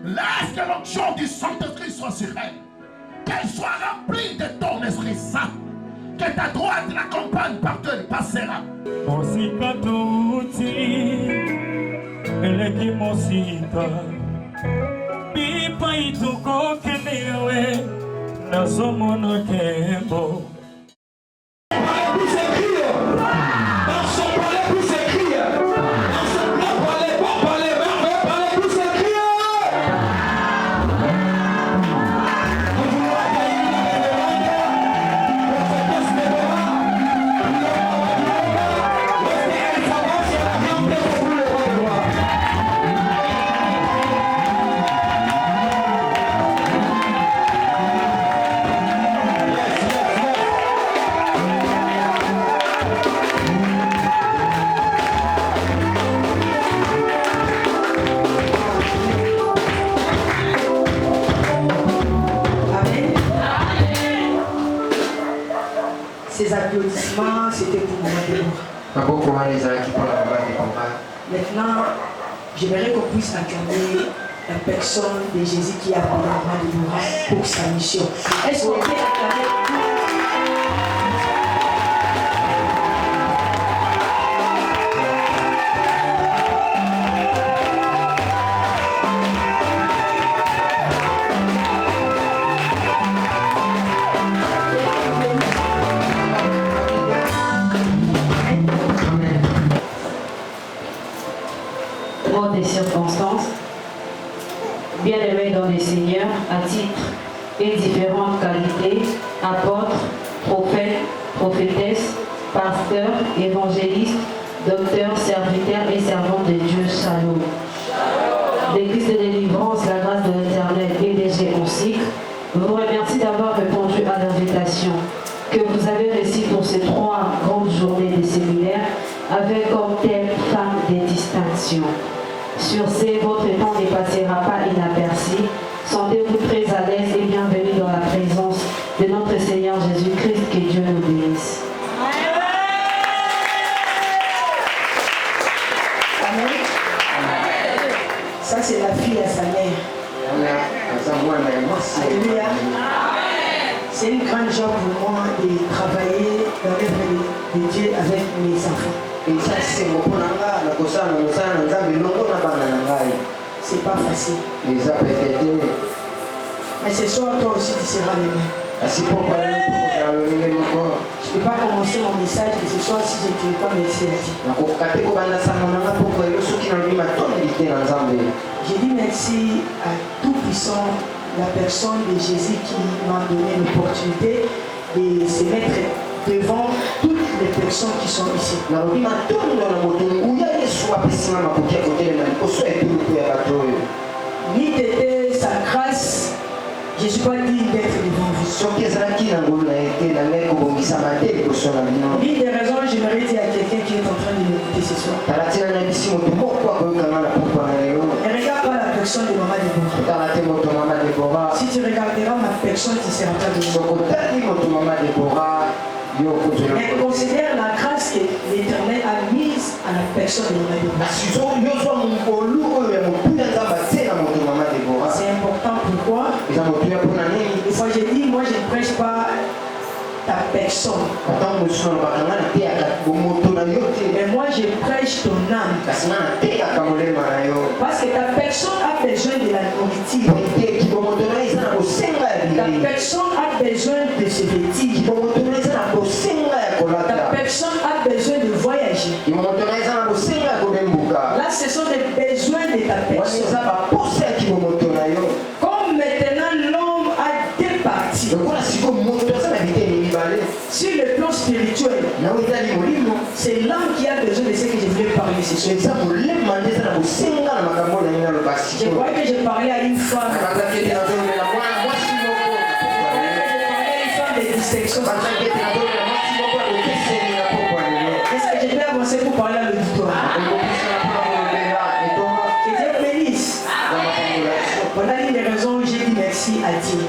Laisse que l'onction du Saint-Esprit soit sur elle. Qu'elle soit remplie de ton Esprit Saint. Que ta droite l'accompagne partout elle passera. Ces applaudissements, c'était pour moi. Maintenant, j'aimerais qu'on puisse acclamer la personne de Jésus qui a appelé Maman Deborah pour sa mission. Est-ce qu'on peut acclamer? Des circonstances, bien-aimés dans les seigneurs, à titre et différentes qualités, apôtres, prophètes, prophétesses, pasteurs, évangélistes, docteurs, serviteurs et servants de Dieu, Shalom. L'Église de délivrance, la grâce de l'Éternel et des Géonsiques vous remercie d'avoir répondu à l'invitation que vous avez reçue pour ces 3 grandes journées de séminaire avec comme thème femmes des distinctions. Sur ce, votre temps ne passera pas inaperçu. Sentez-vous très à l'aise et bienvenue dans la présence de notre Seigneur Jésus-Christ. Que Dieu nous bénisse. Amen. Ça, c'est la fille à sa mère. Alléluia. C'est une grande joie pour moi de travailler dans l'œuvre de Dieu avec mes enfants. C'est pas facile. Mais ce soir, toi aussi, tu seras le mien. Je ne peux pas commencer mon message et ce soir si je ne t'ai pas merci à Dieu. Je dis merci à Tout-Puissant, la personne de Jésus qui m'a donné l'opportunité de se mettre devant toutes les personnes qui sont ici. Ni t'étais sa grâce, je ne suis pas digne d'être devant vous. Ni des raisons, j'aimerais dire à quelqu'un qui est en train de m'écouter ce soir. Et regarde pas la personne de Maman Deborah. Si tu regarderas ma personne, tu seras pas devant. Mais considère la grâce que l'Éternel a mise à la personne de Maman Deborah. C'est important, pourquoi? Des fois je dis, moi je ne prêche pas ta personne. Mais moi je prêche ton âme. Parce que ta personne a besoin de la nourriture. Ta personne a besoin de se vêtir. Ta personne a besoin de voyager. Là ce sont des besoins de ta personne. Comme maintenant l'homme a deux parties. Sur le plan spirituel, c'est l'âme qui a besoin de ce que je voulais parler ce soir. Je croyais que je parlais à une femme. Je parlais à une femme de distinction. Est-ce que je vais avancer pour parler à l'auditoire? Que Dieu bénisse. Voilà une des raisons où j'ai dit merci à Dieu.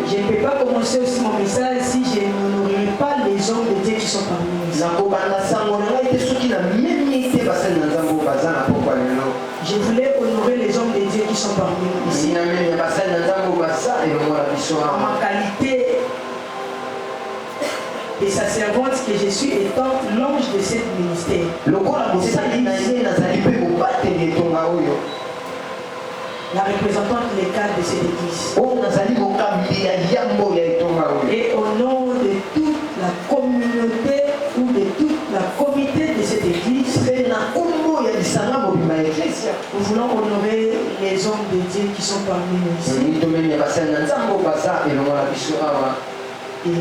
Je ne peux pas commencer aussi mon message si je n'honorerai pas les hommes de Dieu qui sont parmi nous. Je voulais honorer les qui sont parmi nous ici. En ma qualité de sacerdote que je suis étant l'ange de cette ministère. La représentante légale de cette église. Et au nom de toute la communauté ou de toute la comité de cette église, nous voulons honorer les hommes de Dieu qui sont parmi nous ici. Et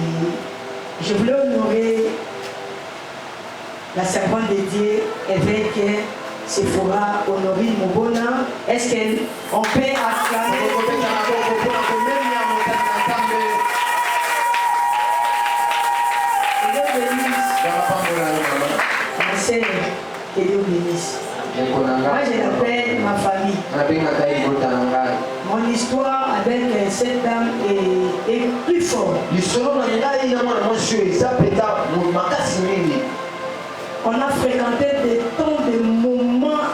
je voulais honorer la servante de Dieu, évêque Sephora Honorine Mobona. Est-ce qu'on peut acclamer? Ma sœur, que Dieu bénisse. Moi je l'appelle ma famille. Mon histoire avec cette dame est plus forte. On a fréquenté des temps de moments,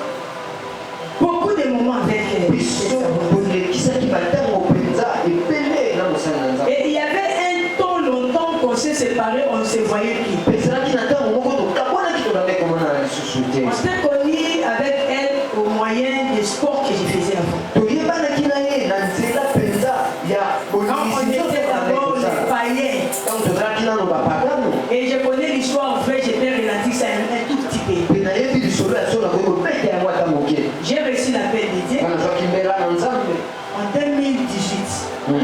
beaucoup de moments avec elle. Et il y avait un temps longtemps qu'on s'est séparés, on ne se voyait plus. On s'est connus avec elle au moyen des sports que je faisais avant. Quand on était d'abord les païens. Et je connais l'histoire, en fait, j'étais relatif à un tout petit peu. J'ai reçu l'appel de Dieu en 2018.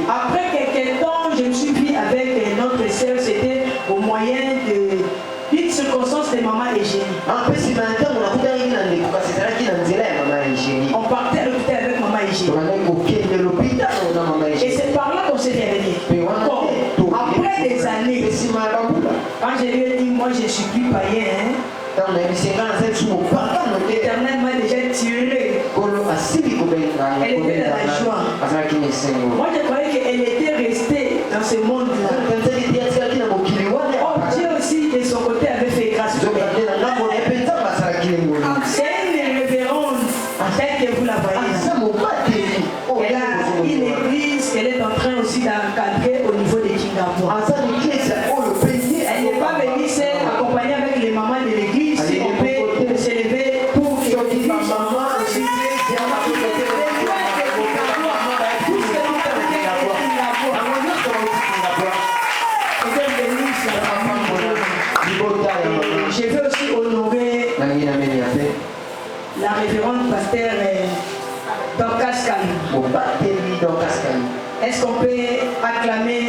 Après quelques temps, je me suis vu avec notre sœur, c'était au moyen d'une circonstance de maman Eugénie. On partait à l'hôpital avec maman Eugénie. Et c'est par là qu'on s'est réveillé. Après des années, quand je lui ai dit, moi je suis plus païen, l'Éternel m'a déjà tiré. Elle était dans la joie. Moi je croyais qu'elle était restée dans ce monde-là. Oh, Dieu aussi de son côté avait fait grâce pour elle. C'est une révérende telle que vous la voyez. Elle a une église qu'elle est en train aussi d'encadrer au niveau de Kingapo. Elle n'est pas venue s'accompagner avec les mamans de l'église. Si on peut s'élever pour que les mamans aussi. Je veux aussi honorer la révérende pasteur Dorcas Kali. Est-ce qu'on peut acclamer?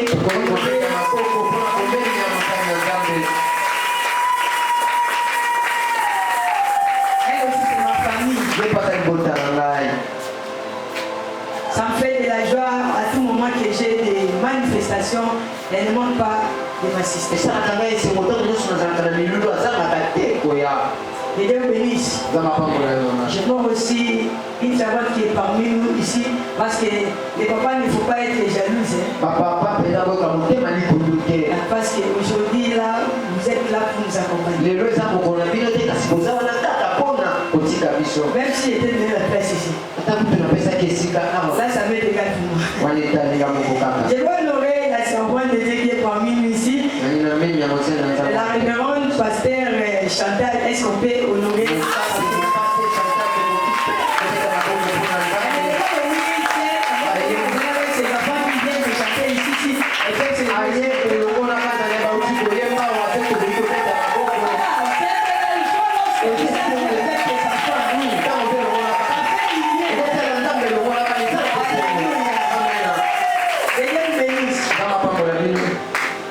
Elle aussi c'est ma famille. Ça me fait de la joie à tout moment que j'ai des manifestations. Elle ne manque pas de m'assister. Que Dieu bénisse. Je vois aussi une servante qui est parmi nous ici, parce que les papas ne faut pas être jaloux. Parce qu'aujourd'hui là, vous êtes là pour nous accompagner. Même si j'étais donné la place ici. Là, ça m'est égal pour moi. Je dois honorer la servante de Dieu qui est parmi nous ici. La révérende pasteur Chantal, est-ce qu'on peut honorer ça?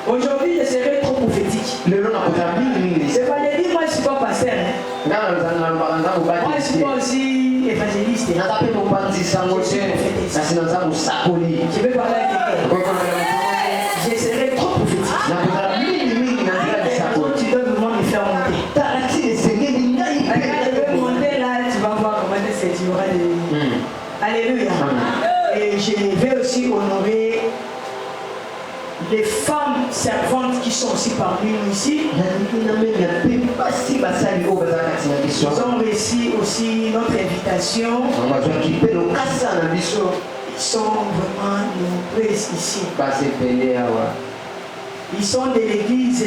Aujourd'hui, je serai trop prophétique. C'est pas de dire, moi je ne suis pas pasteur. Moi je ne suis pas aussi évangéliste. Je vais parler avec quelqu'un. Je serai trop prophétique. Tu dois vraiment me faire monter. Je vais monter là, tu vas voir comment c'est tu auras des... Alléluia. Et je vais aussi honorer les femmes servantes qui sont aussi parmi nous ici. Ils ont reçu aussi notre invitation. Ils sont vraiment nombreux ici. Ils sont de l'église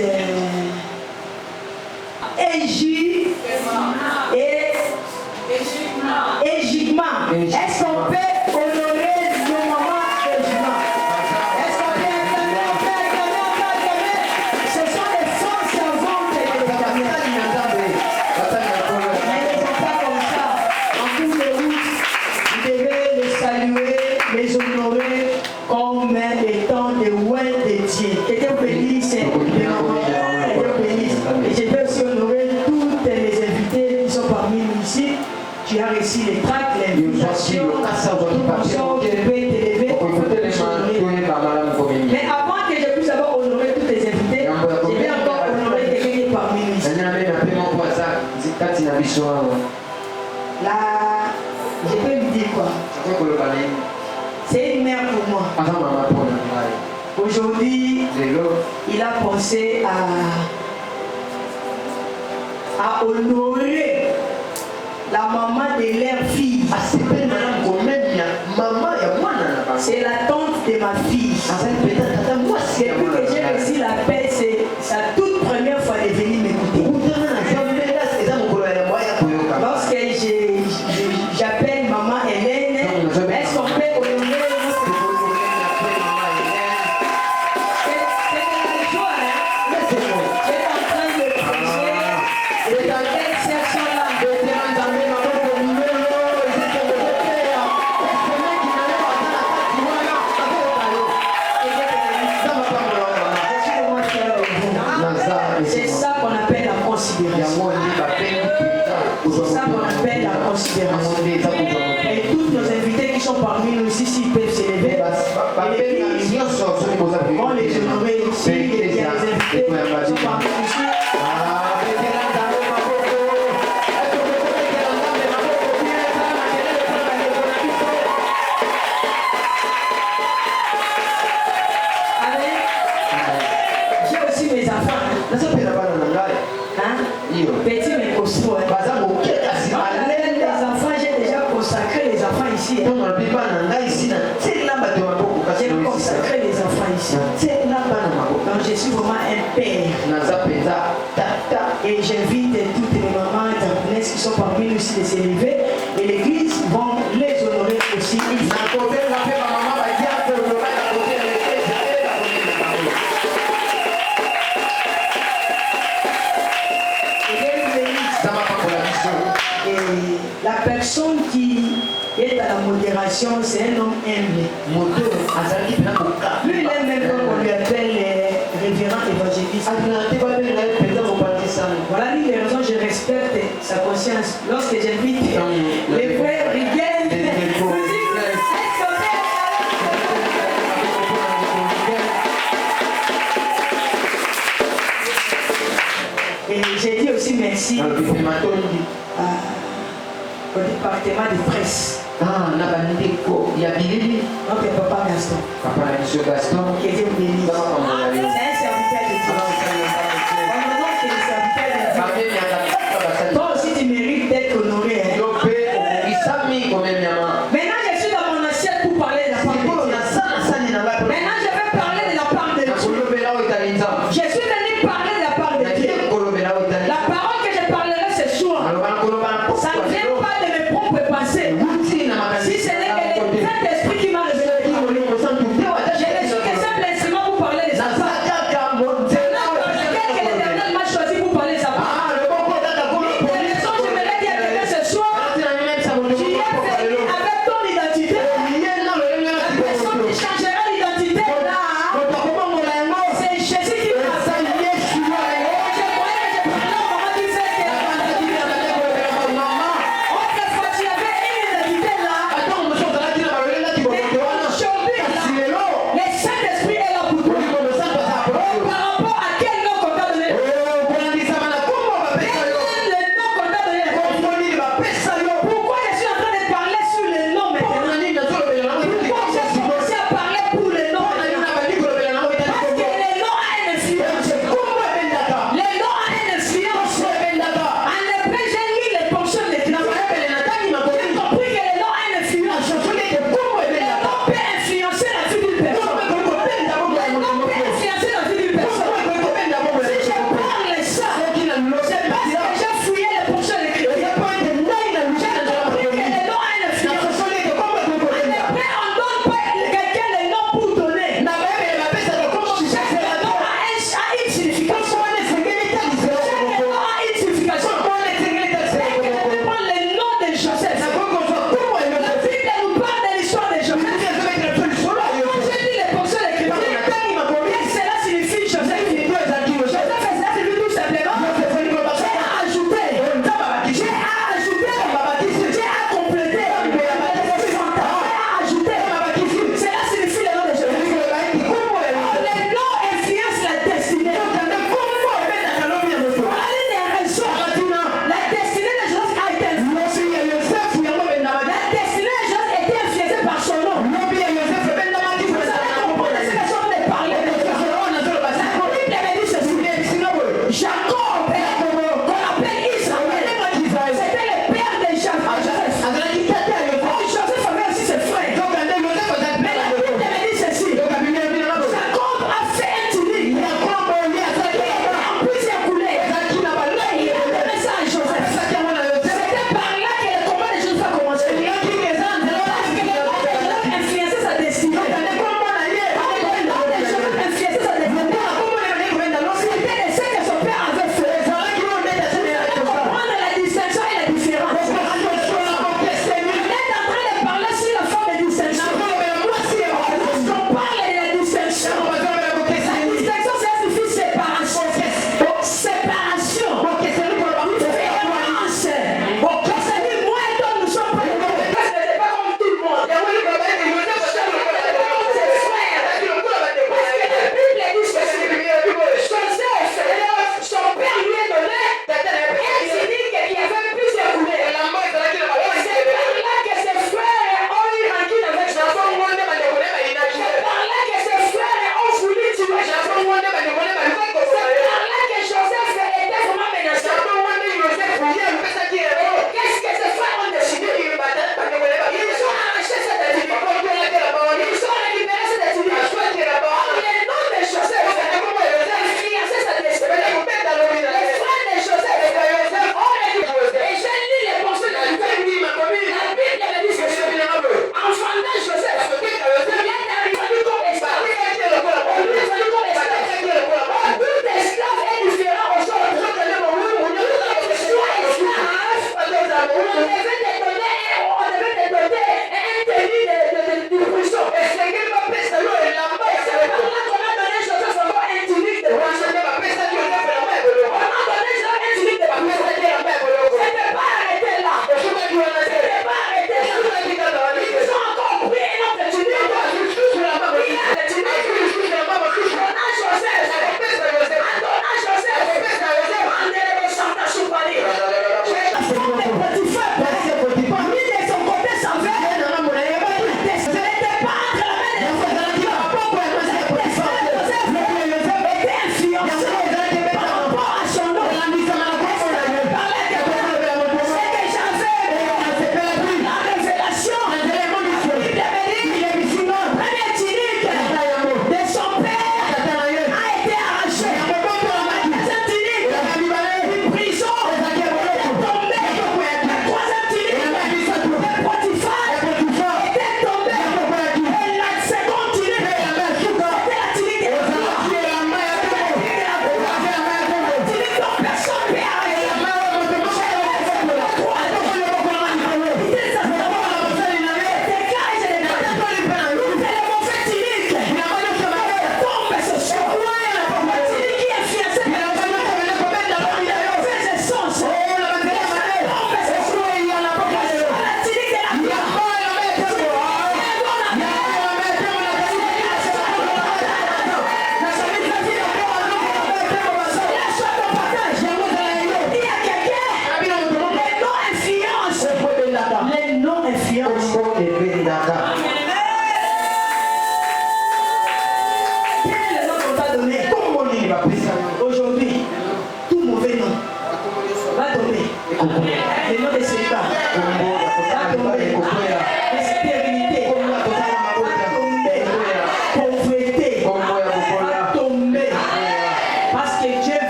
Ejigma. Est-ce qu'on peut honorer nos mamans Ejigma? Est-ce qu'on peut acclamer? Ce sont les femmes servantes de l'Éternel. Mais les enfants comme ça, en cours de route, vous devez les saluer, les honorer comme étant des rois de Dieu. Que Dieu bénisse les mamans, que Dieu bénisse. Et je veux aussi honorer toutes les invités qui sont parmi nous ici. Tu as reçu les tracts, l'invitation, tout mon sort, je peux t'élever. Mais avant que je puisse avoir honoré tous les invités, je vais encore honorer quelqu'un qui est parmi nous ici. Là, je peux lui dire quoi? C'est une mère pour moi. Aujourd'hui, il a pensé à honorer la maman de leur fille. C'est la tante de ma fille. Depuis que j'ai reçu la paix, c'est sa toute première fois de venir m'écouter. Lorsque j'appelle maman Hélène, est-ce qu'on peut honorer c'est la joie, hein? J'étais en train de prêcher et dans quelle section-là? C'est ça qu'on appelle la considération. C'est ça qu'on appelle la considération. Et tous nos invités qui sont parmi nous ici, s'ils peuvent s'élever, on les honorer ici. Il y a des invités qui sont parmi nous ici. J'ai aussi mes enfants. Petit mais costaud. Les enfants, j'ai déjà consacré les enfants ici. J'ai consacré les enfants ici. Donc je suis vraiment un père. Et j'invite toutes les mamans japonaises qui sont parmi nous ici de s'élever. Et l'église vont les honorer aussi. Et la personne qui est à la modération, c'est un homme humble. Lui, il aime même qu'on lui appelle révérend évangéliste. Voilà l'une des raisons je respecte sa conscience. Lorsque j'invite les frères Riguel, et j'ai dit aussi merci au département de presse. Notre papa Gaston. Qui était au béni. C'est un serviteur de Dieu. Maintenant que le serviteur de Dieu. Toi aussi tu mérites d'être honoré. Maintenant je suis dans mon assiette pour parler de la part de Dieu. Maintenant je vais parler de la part de Dieu. Je suis venu parler de la part de Dieu. La parole que je parlerai ce soir, ça ne vient pas de mes propres pensées. Si ce n'est que le Saint-Esprit qui m'a révélé. Je ne suis que simple instrument pour parler de ça.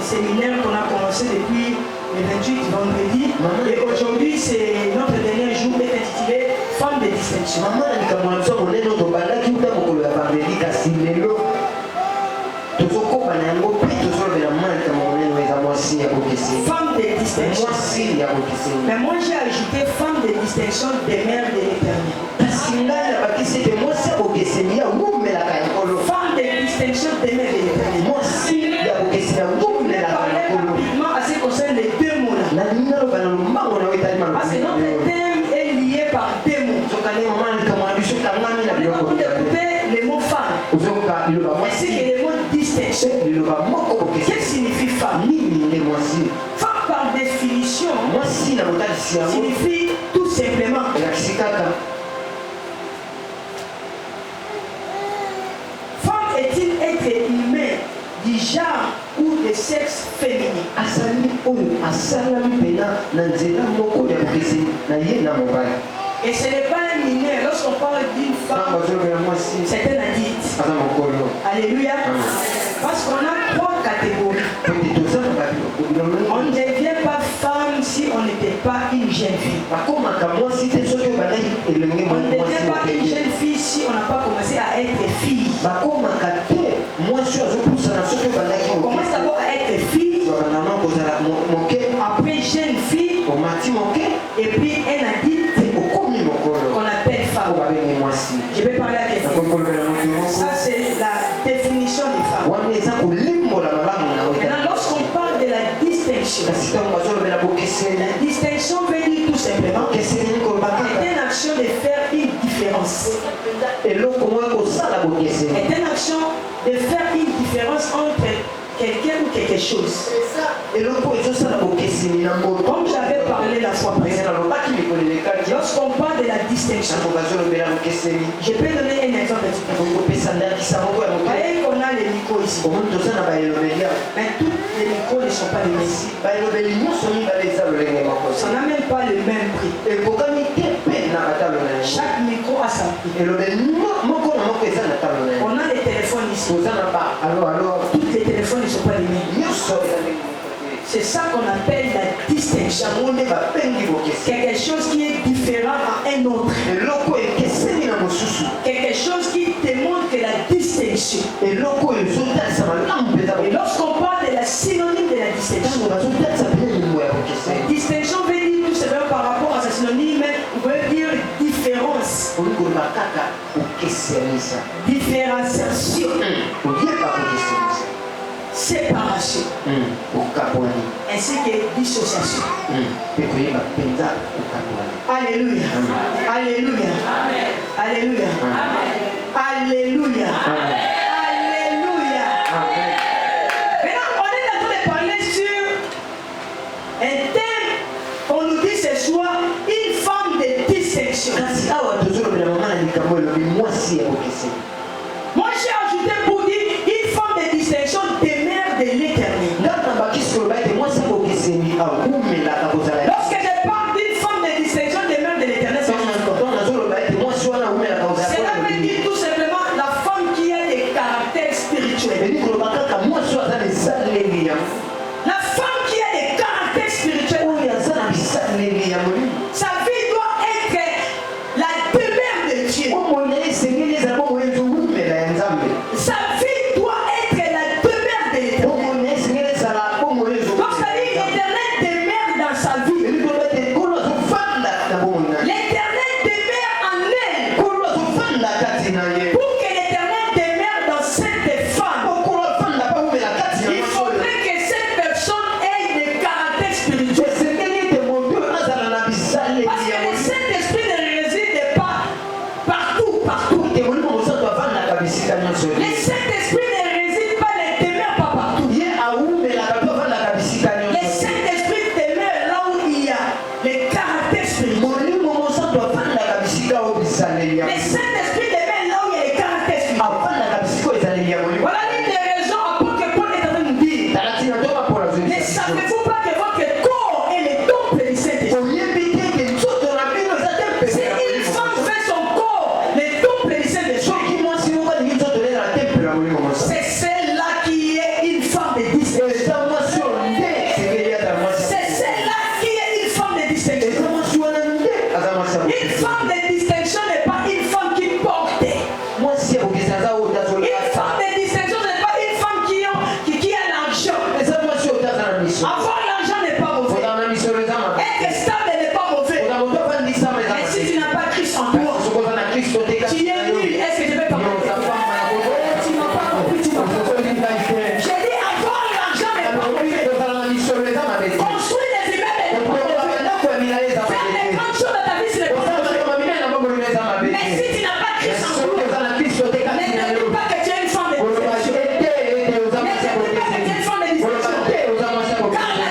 séminaire qu'on a commencé depuis le 28 vendredi. Et aujourd'hui, c'est notre dernier jour est intitulé Femme de distinction. Femme de distinction. Mais moi j'ai ajouté femme de distinction des mères de l'éternel. Femme de distinction des mères de l'éternel. Je vais parler rapidement à ce qui concerne les deux mots là. Parce que notre thème est lié par deux mots. On est en train d'écouter les mots femme. Ainsi que les mots distinction. Qu'est-ce que signifie femme? Femme par définition signifie tout simplement femme est-il être humain du genre ou de sexe féminin? Et ce n'est pas un mineur. Lorsqu'on parle d'une femme, c'est un adulte. Alléluia. Parce qu'on a trois catégories. On ne devient pas femme si on n'était pas une jeune fille. On ne devient pas une jeune fille si on n'a pas commencé à être fille. On commence d'abord à être fille, après jeune fille, et puis un adulte qu'on appelle femme. Je vais parler à quelqu'un. Ça c'est la définition des femmes. Maintenant, lorsqu'on parle de la distinction veut dire tout simplement c'est une action de faire une différence. C'est une action de faire une différence entre quelqu'un ou quelque chose. Comme j'avais parlé la fois passée, lorsqu'on parle de la distinction, je peux donner un exemple. Vous voyez qu'on a les micros ici. Mais tous les micros ne sont pas les mêmes. Ça n'a même pas le même prix. Chaque micro a sa prix. On a les téléphones ici. Tous les téléphones ne sont pas les mêmes. C'est ça qu'on appelle la distinction. Quelque chose qui est différent à un autre. Quelque chose qui démontre que la distinction. Et lorsqu'on parle de la synonyme de la distinction, la distinction veut dire tout simplement par rapport à sa synonyme, veut dire différence. Différenciation. Séparation. Ainsi que dissociation. Alléluia. Alléluia. Alléluia. Alléluia. Alléluia. Maintenant, on est en train de parler sur un thème qu'on nous dit ce soir, une femme de distinction. Moi j'ai ajouté pour dire une femme de distinction demeure de l'éternel. Lorsque je parle d'une femme de distinction demeure de l'éternel, cela veut dire tout simplement la femme qui a des caractères spirituels. La femme qui a des caractères spirituels. Sa vie doit être la demeure de Dieu. Sa vie doit être la demeure de l'éternel. Lorsqu'on dit l'éternel demeure dans sa vie, l'éternel demeure en elle. Pour que l'éternel demeure dans cette femme, il faudrait que cette personne ait des caractères spirituels. Avoir l'argent n'est pas mauvais. Être stable n'est pas mauvais. Mais si tu n'as pas Christ en toi, tu es nul. Est-ce que je vais parler? Tu n'as pas compris, tu m'as pas compris. J'ai dit avoir l'argent n'est pas mauvais. Construire des immeubles n'est pas mauvais. Faire des grandes choses dans ta vie, ce n'est pas mauvais. Mais si tu n'as pas Christ en toi, ne te dis pas que tu es une femme de discrétion. Ne te dis pas que tu es une femme de discrétion. Car la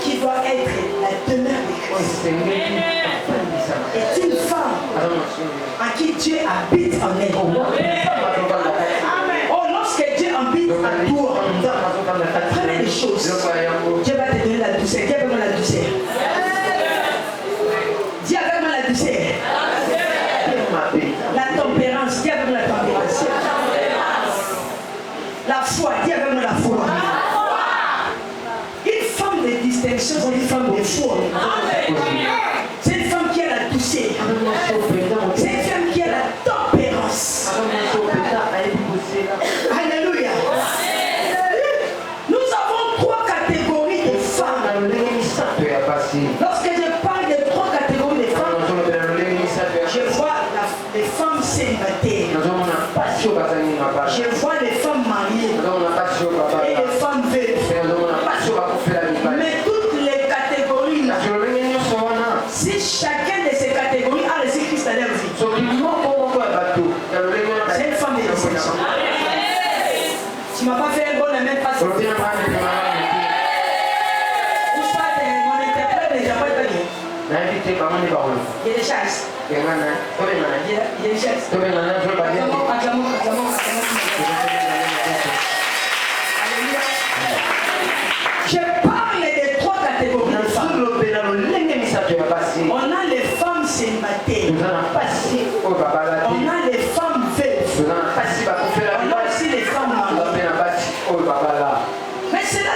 qui doit être la demeure de Christ est une femme en qui Dieu habite en elle. Oh, lorsque Dieu habite en toi, première des choses, Dieu va te donner la douceur. Dis avec moi la douceur. Dis avec moi la douceur. La tempérance. Dis avec moi la tempérance. La foi. Dis avec moi la foi. Une femme de distinction, c'est une femme de foi. C'est une femme qui a la douceur. C'est une femme qui a la tempérance. Alléluia. Nous avons 3 catégories de femmes. Lorsque je parle de 3 catégories de femmes, je vois les femmes célibataires. Je vois les femmes mariées et les femmes veuves. Mais toutes les catégories là, si chacun de ces catégories a reçu Christ à leur vie, c'est une femme de distinction. Tu ne m'as pas fait un bon amen parce que mon interprète n'est pas gagné. Il y a des chances. Il y a des chances. Acclamons. Je parle des 3 catégories de femmes. On a les femmes célibataires. On a les femmes veuves. On a aussi les femmes mariées. Mais cela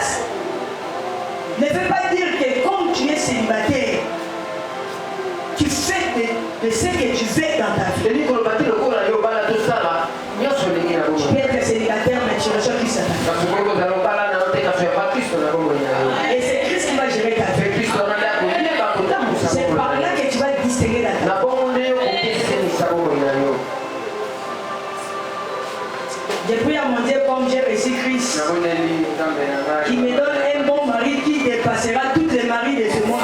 ne veut pas dire que comme tu es célibataire, tu fais de ce que tu veux dans ta vie. Tu peux être célibataire, mais tu reçois Christ à ta vie. Et c'est Christ qui va gérer ta vie. C'est par là que tu vas distinguer la vie. Je prie à mon Dieu comme j'ai reçu Christ, qui me donne un bon mari qui dépassera tous les maris de ce monde.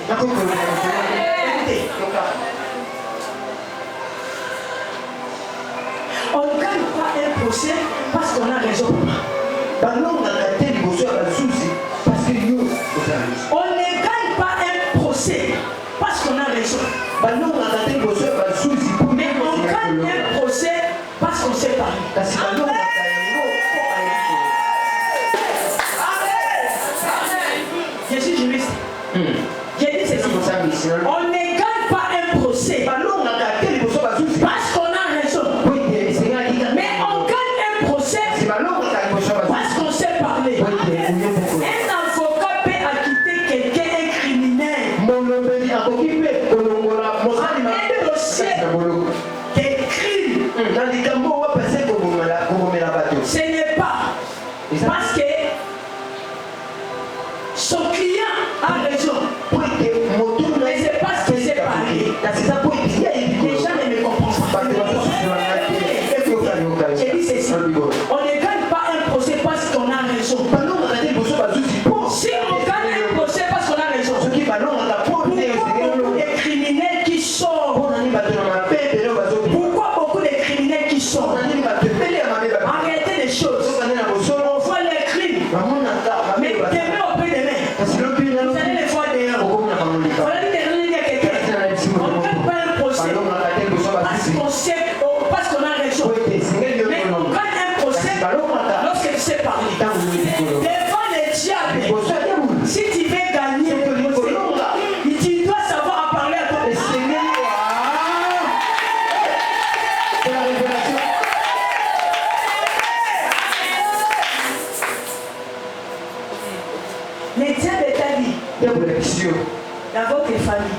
On ne gagne pas un procès parce qu'on a raison. On ne gagne pas un procès parce qu'on a raison. Mais on gagne un procès parce qu'on s'est parlé. Je suis juriste. J'ai dit ceci. On ne gagne pas un procès parce qu'on a raison. Mais on gagne un procès parce qu'on s'est parlé. Un avocat peut acquitter quelqu'un, un criminel. Un dossier de crime. Ce n'est pas parce que son client a raison. Mais c'est parce qu'il s'est parlé. Les gens ne me comprennent pas. J'ai dit ceci. On ne gagne pas un procès parce qu'on a raison. Si on gagne un procès parce qu'on a raison, pourquoi beaucoup de criminels qui sortent? Pourquoi beaucoup de criminels qui sortent? Arrêtez les choses. On voit les crimes. Mais demain au peu demain, vous allez les voir dehors. Voilà dire à quelqu'un. On ne gagne pas un procès parce qu'on a raison. Mais on gagne un procès lorsque tu sais parler. Devant les diables, si tu veux gagner le procès, tu dois savoir à parler à toi. Les diables t'a dit, dans votre famille,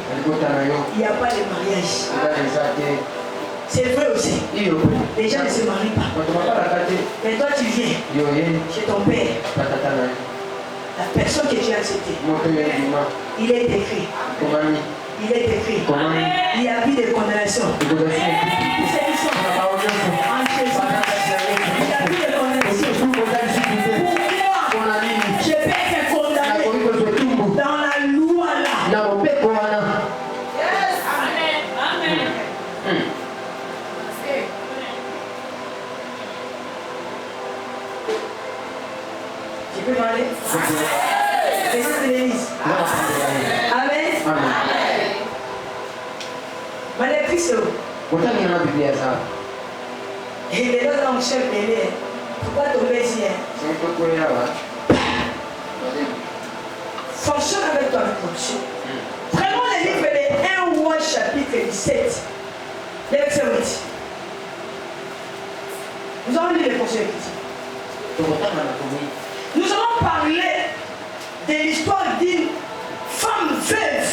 il n'y a pas de mariage. C'est vrai aussi. Les gens ne se marient pas. Mais toi tu viens chez ton père. La personne que tu as acceptée, il est écrit. Il est écrit. Il y a plus de condamnation. C'est en Jésus. Il y a plus de condamnation. Pourquoi je peux être condamné dans la loi là? Tu peux parler? Jésus de l'Église. Amen. Madame Christo. Et les deux hommes chefs mêlés. Pourquoi tomber ici? Fonctionne avec toi, fonction. Vraiment le livre de 1 Roi chapitre 17. Le verset 8. Nous allons lire les fonctions écrites. Nous allons parler de l'histoire d'une femme veuve.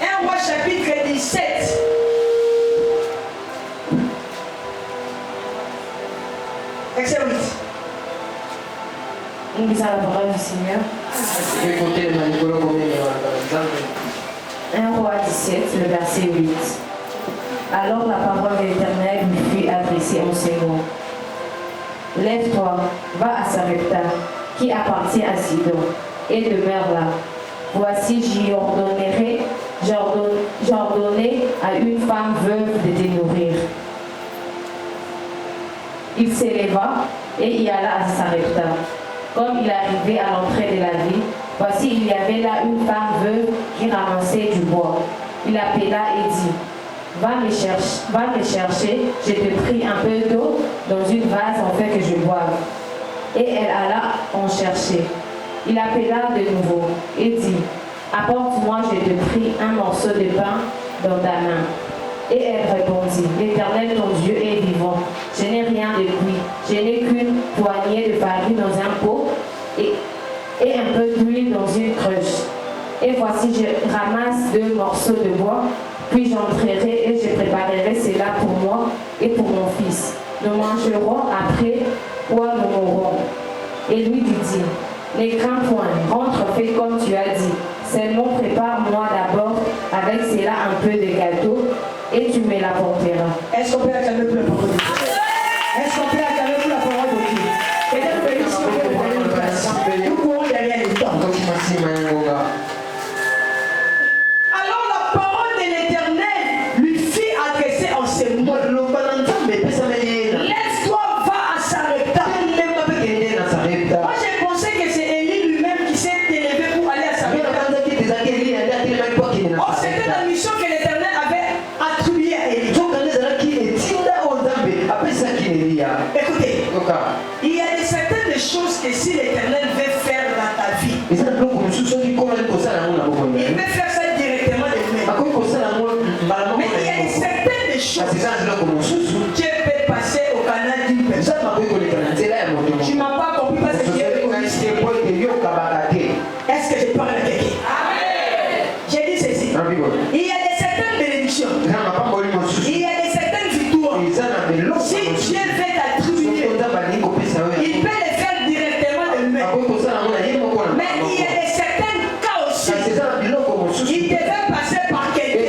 1 Roi chapitre 17. Verset 8. Nous lisons la parole du Seigneur. 1 Roi 17, le verset 8. Alors la parole de l'Éternel lui fut adressée en ces mots. Lève-toi, va à Sarepta, qui appartient à Sidon, et demeure là. Voici, j'y ordonné à une femme veuve de te nourrir. Il s'éleva et y alla à Sarepta. Comme il arrivait à l'entrée de la ville, voici, il y avait là une femme veuve qui ramassait du bois. Il appela et dit, va me chercher, je te prie un peu d'eau dans une vase afin que je boive. Et elle alla en chercher. Il appela de nouveau et dit, apporte-moi, je te prie, un morceau de pain dans ta main. Et elle répondit, l'Éternel ton Dieu est vivant, je n'ai rien de cuit, je n'ai qu'une poignée de farine dans un pot et un peu d'huile dans une cruche. Et voici, je ramasse 2 morceaux de bois, puis j'entrerai et je préparerai cela pour moi et pour mon fils. Nous mangerons après quoi nous mourrons. Et lui lui dit, ne crains point, rentre, fais comme tu as dit. Seulement prépare-moi d'abord avec cela un peu de gâteau et tu me l'apporteras. Est-ce qu'on peut acclamer pour la parole de Dieu? Est-ce qu'on peut acclamer pour la parole de Dieu? Peut-être que ici, on peut prendre une place. Nous courons derrière le temps. Alors la parole de l'Éternel lui fit adresser en ces mots. Lève-toi, va à Sarepta. Moi j'ai pensé que c'est Élie lui-même qui s'est élevé pour aller à Sarepta. Oh, c'était la mission que l'Éternel avait attribuée à Élie. Écoutez, il y a certaines choses que si l'Éternel veut faire dans ta vie, il peut faire ça directement de lui-même. Mais il y a certaines choses qui peuvent passer au canal d'une personne. Tu ne m'as pas compris parce que tu es égoïste. Est-ce que je parle à quelqu'un? J'ai dit ceci. Il y a certaines bénédictions. Il y a certaines victoires. Si Dieu veut t'attribuer, il peut les faire directement de lui-même. Mais il y a certains cas aussi. Il devait passer par quelqu'un.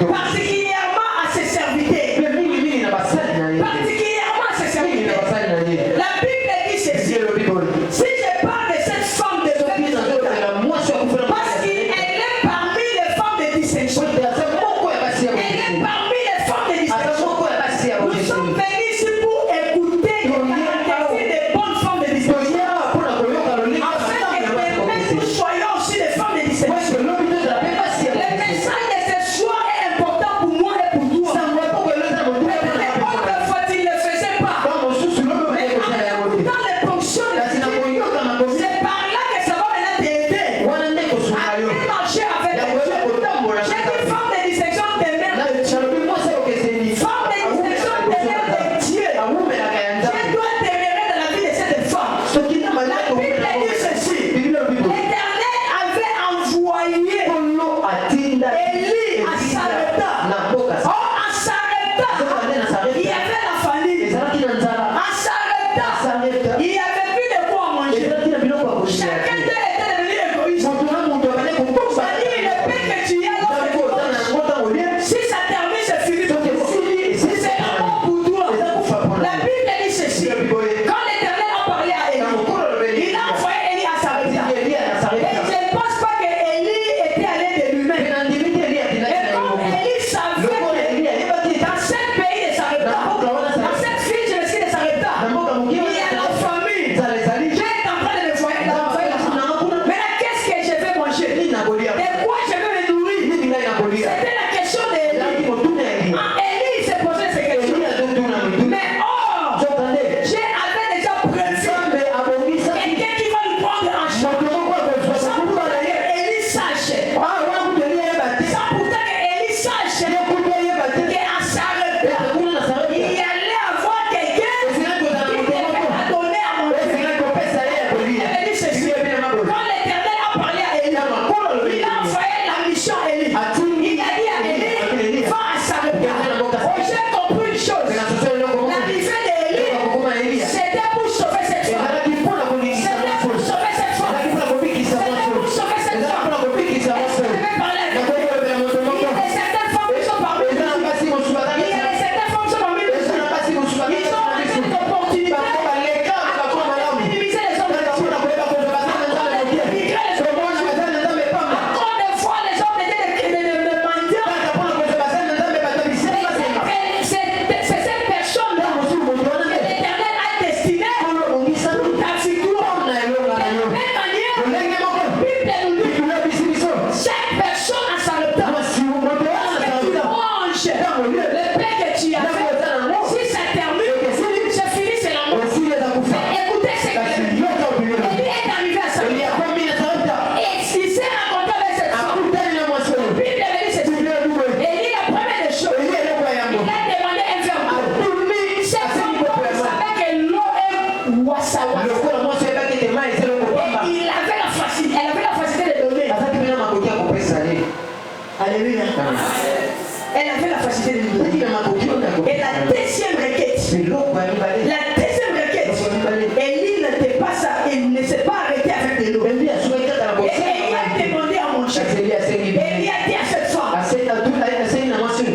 Particulièrement à ses serviteurs. Particulièrement à ses serviteurs. La Bible dit ceci. Si je parle de cette femme de parce qu'elle est parmi les femmes de distinction. Elle est parmi les femmes de distinction. Nous sommes venus ici pour écouter les caractéristiques des bonnes femmes de distinction. Afin que nous soyons aussi des femmes de distinction. Le message de ce soir est important pour moi et pour toi. Autrefois, tu ne le faisais pas. Mais en écoutant les fonctions de l'esprit, c'est par là que ça va maintenant t'aider à marcher avec Dieu. J'ai dit femme de distinction des mères de Dieu. Femme de distinction des mères de Dieu. Dieu doit t'aimer dans la vie de cette femme. La Bible dit ceci. L'Éternel avait envoyé Élie à Sarepta. Oh, à Sarepta, il y avait la famille. À Sarepta, il y avait plus de quoi manger. Chacun d'eux était devenu égoïste. C'est-à-dire, le pain que tu as là, si ça termine, c'est fini. Si c'est bon pour toi. La Bible dit ceci. Quand l'Éternel a parlé à Élie, il a envoyé Élie à Sarepta. Et je ne pense pas que Élie était allé de lui-même. Et comme Élie savait que dans ce pays de Sarepta, dans cette ville, je me suis de Sarepta, il y a la famille. Dieu est en train de me envoyer là. Maintenant, qu'est-ce que je vais manger? De quoi je vais me nourrir? C'était la question d'Élie. Élie s'est posé ces questions. Mais Dieu avait déjà prévu quelqu'un qui va lui prendre en charge. Sans pourtant que Élie sache. Sans pourtant que Élie sache qu'à Sarepta, il allait avoir quelqu'un qui devait la donner à manger. Il avait dit ceci. Quand l'Éternel a parlé à Élie, il a envoyé la mission à Élie. Il a dit à Élie, va à Sarepta. Oh, j'ai compris une chose. L'arrivée d'Élie, c'était pour sauver cette femme. C'était pour sauver cette femme. C'était pour sauver cette femme. Est-ce que je vais parler avec vous? Il y a certaines femmes qui sont parmi nous. Il y a certaines femmes qui sont parmi nous. Ils ont raté cette opportunité à minimiser les hommes de Dieu. Encore des fois, les hommes de Dieu de mendiants. C'est cette personne-là que l'Éternel a destinée pour ta victoire. De la même manière, la Bible nous dit chaque personne a sa repère. Lorsque tu manges le pain que tu as fait, si ça termine, c'est fini, c'est la mort. Mais écoutez ce que Élie est arrivé à sa vie. Et il s'est rencontré avec cette femme. La Bible avait dit ceci. Élie, la première des choses, il a demandé un verre d'eau. Cette femme savait que l'eau est wassa wassa. Et il avait la facilité, elle avait la facilité de donner. Alléluia. Elle avait la facilité de donner. Et la deuxième requête, Élie n'était pas ça, il ne s'est pas arrêté avec de l'eau. Et Élie a demandé à manger. Élie a dit à cette femme,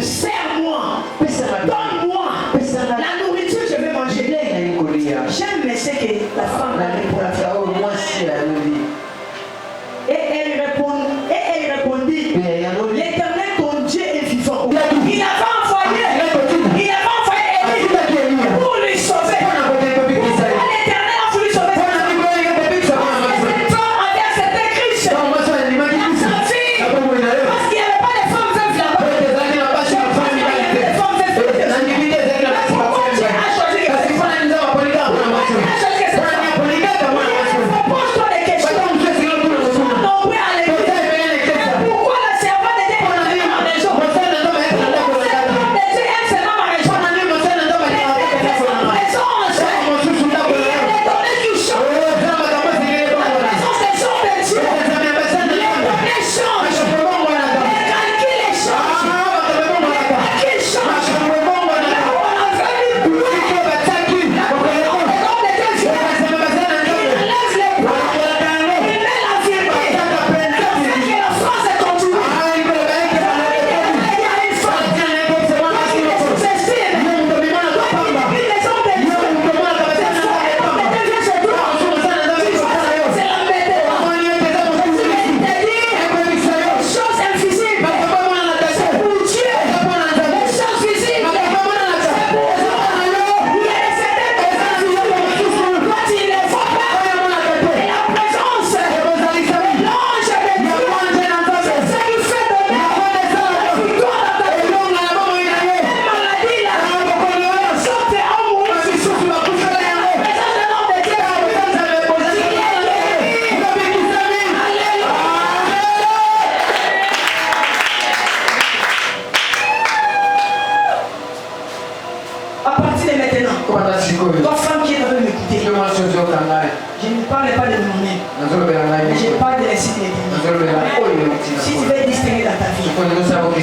serre-moi, donne-moi la nourriture, je vais manger. J'aime mais c'est que la femme a pour la femme.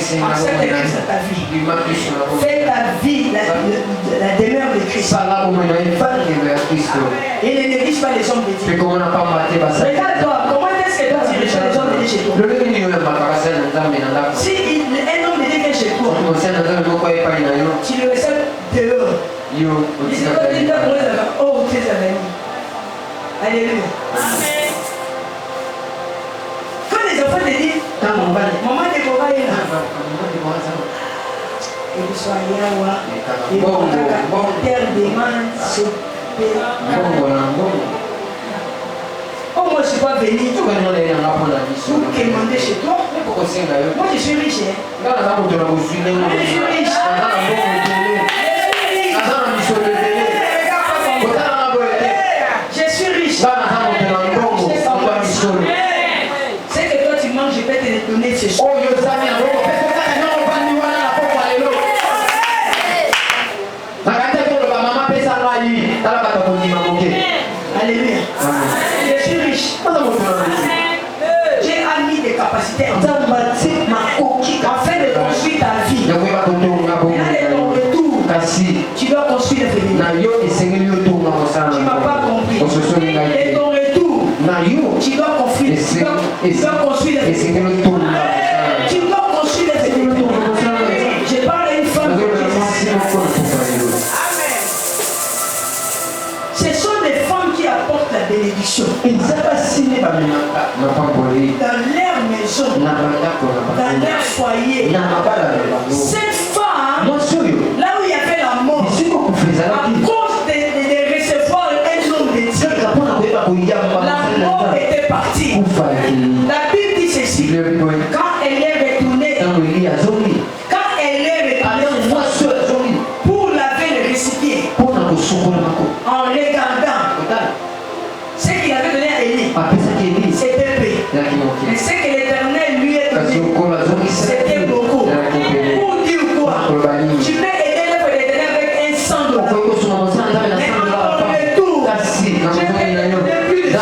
Accepte Christ dans ta vie. Fais ta vie la demeure de Christ. Et ne néglige pas les hommes de Dieu. Regarde-toi, comment est-ce que toi tu reçois les hommes de Dieu chez toi? Si un homme de Dieu vient chez toi, tu le reçois dehors. Il se dit, oh, tes amis. Alléluia. Quand les enfants te disent, maman de Boba est là. Et que soit Yawa, et mon terre demande ce père. Oh, moi je ne suis pas venu pour demander chez toi. Moi je suis riche. Je suis riche. Je suis riche. C'est que toi tu manges, je vais te les donner ce soir. Alléluia. Je suis riche. J'ai admis des capacités afin de construire ta vie. Dans ton retour, tu dois construire le féminin. Tu ne m'as pas compris. Et ton retour, tu dois construire le féminin. Tu dois construire le féminin. Je parle à une femme de Jésus. Ce sont des femmes qui apportent la bénédiction. Dans leur maison, dans leur foyer. Cette femme, là où il y avait la mort, à cause de recevoir un homme de Dieu, la mort était partie. La Bible dit ceci, quand elle est retournée, pour laver le récipient, en regardant ce qu'il avait donné à Élie, c'était peu. Mais ce que l'Éternel lui a donné, c'était beaucoup. Pour dire quoi? Tu peux aider l'Éternel avec un $100. Mais en retour, je vais te donner plus de $100.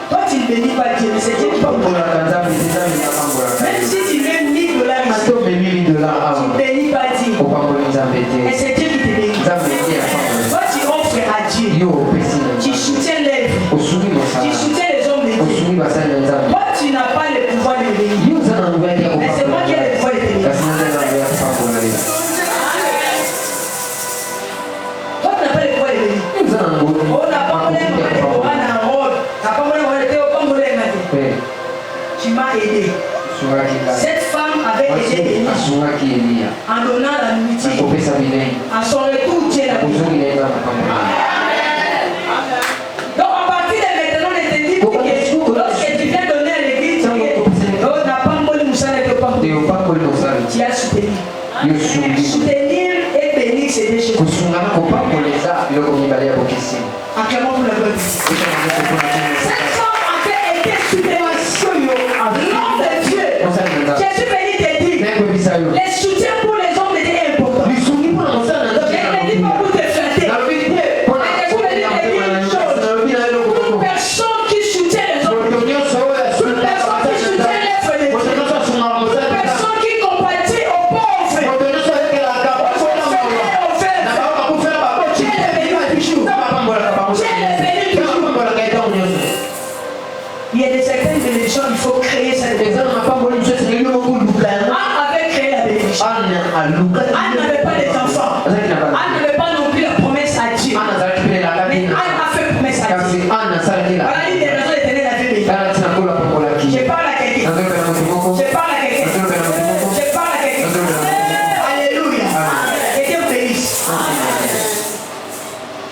Toi tu ne bénis pas Dieu, mais c'est Dieu qui va. Même si tu mets $1000 ici, tu ne bénis pas Dieu. Et c'est Dieu qui te bénit. Toi tu offres à Dieu. Tu soutiens l'œuvre. Tu soutiens les hommes de Dieu. Toi tu n'as pas le pouvoir de me bénir. Mais c'est moi qui ai le pouvoir de te bénir. Toi tu n'as pas le pouvoir de me bénir. On n'a pas tu m'as aidé. Cette femme avait aidé Élie en donnant la nourriture. À son retour, Dieu l'a béni. Donc à partir de maintenant, on te dit que lorsque tu viens donner à l'église, tu as soutenu. Soutenir et bénir, c'est des choses. Acclamons pour la bonne vie. Cette femme avait été soutenue. Nom de Dieu. Jésus béni te dit, les soutiens pour les hommes étaient importants. Je ne dis pas pour te flatter. Mais Jésus béni te dit une chose. Toute personne qui soutient les hommes, toute personne qui soutient l'être de Dieu, toute personne qui compatit aux pauvres, aux faibles, Anne n'avait pas les enfants. Anne n'avait pas non plus la promesse à Dieu. Mais Anne a fait promesse à Dieu. Voilà l'une des raisons de tenir la vie. Je parle à quelqu'un. Je parle à quelqu'un. Je parle à quelqu'un. Alléluia. Que Dieu bénisse.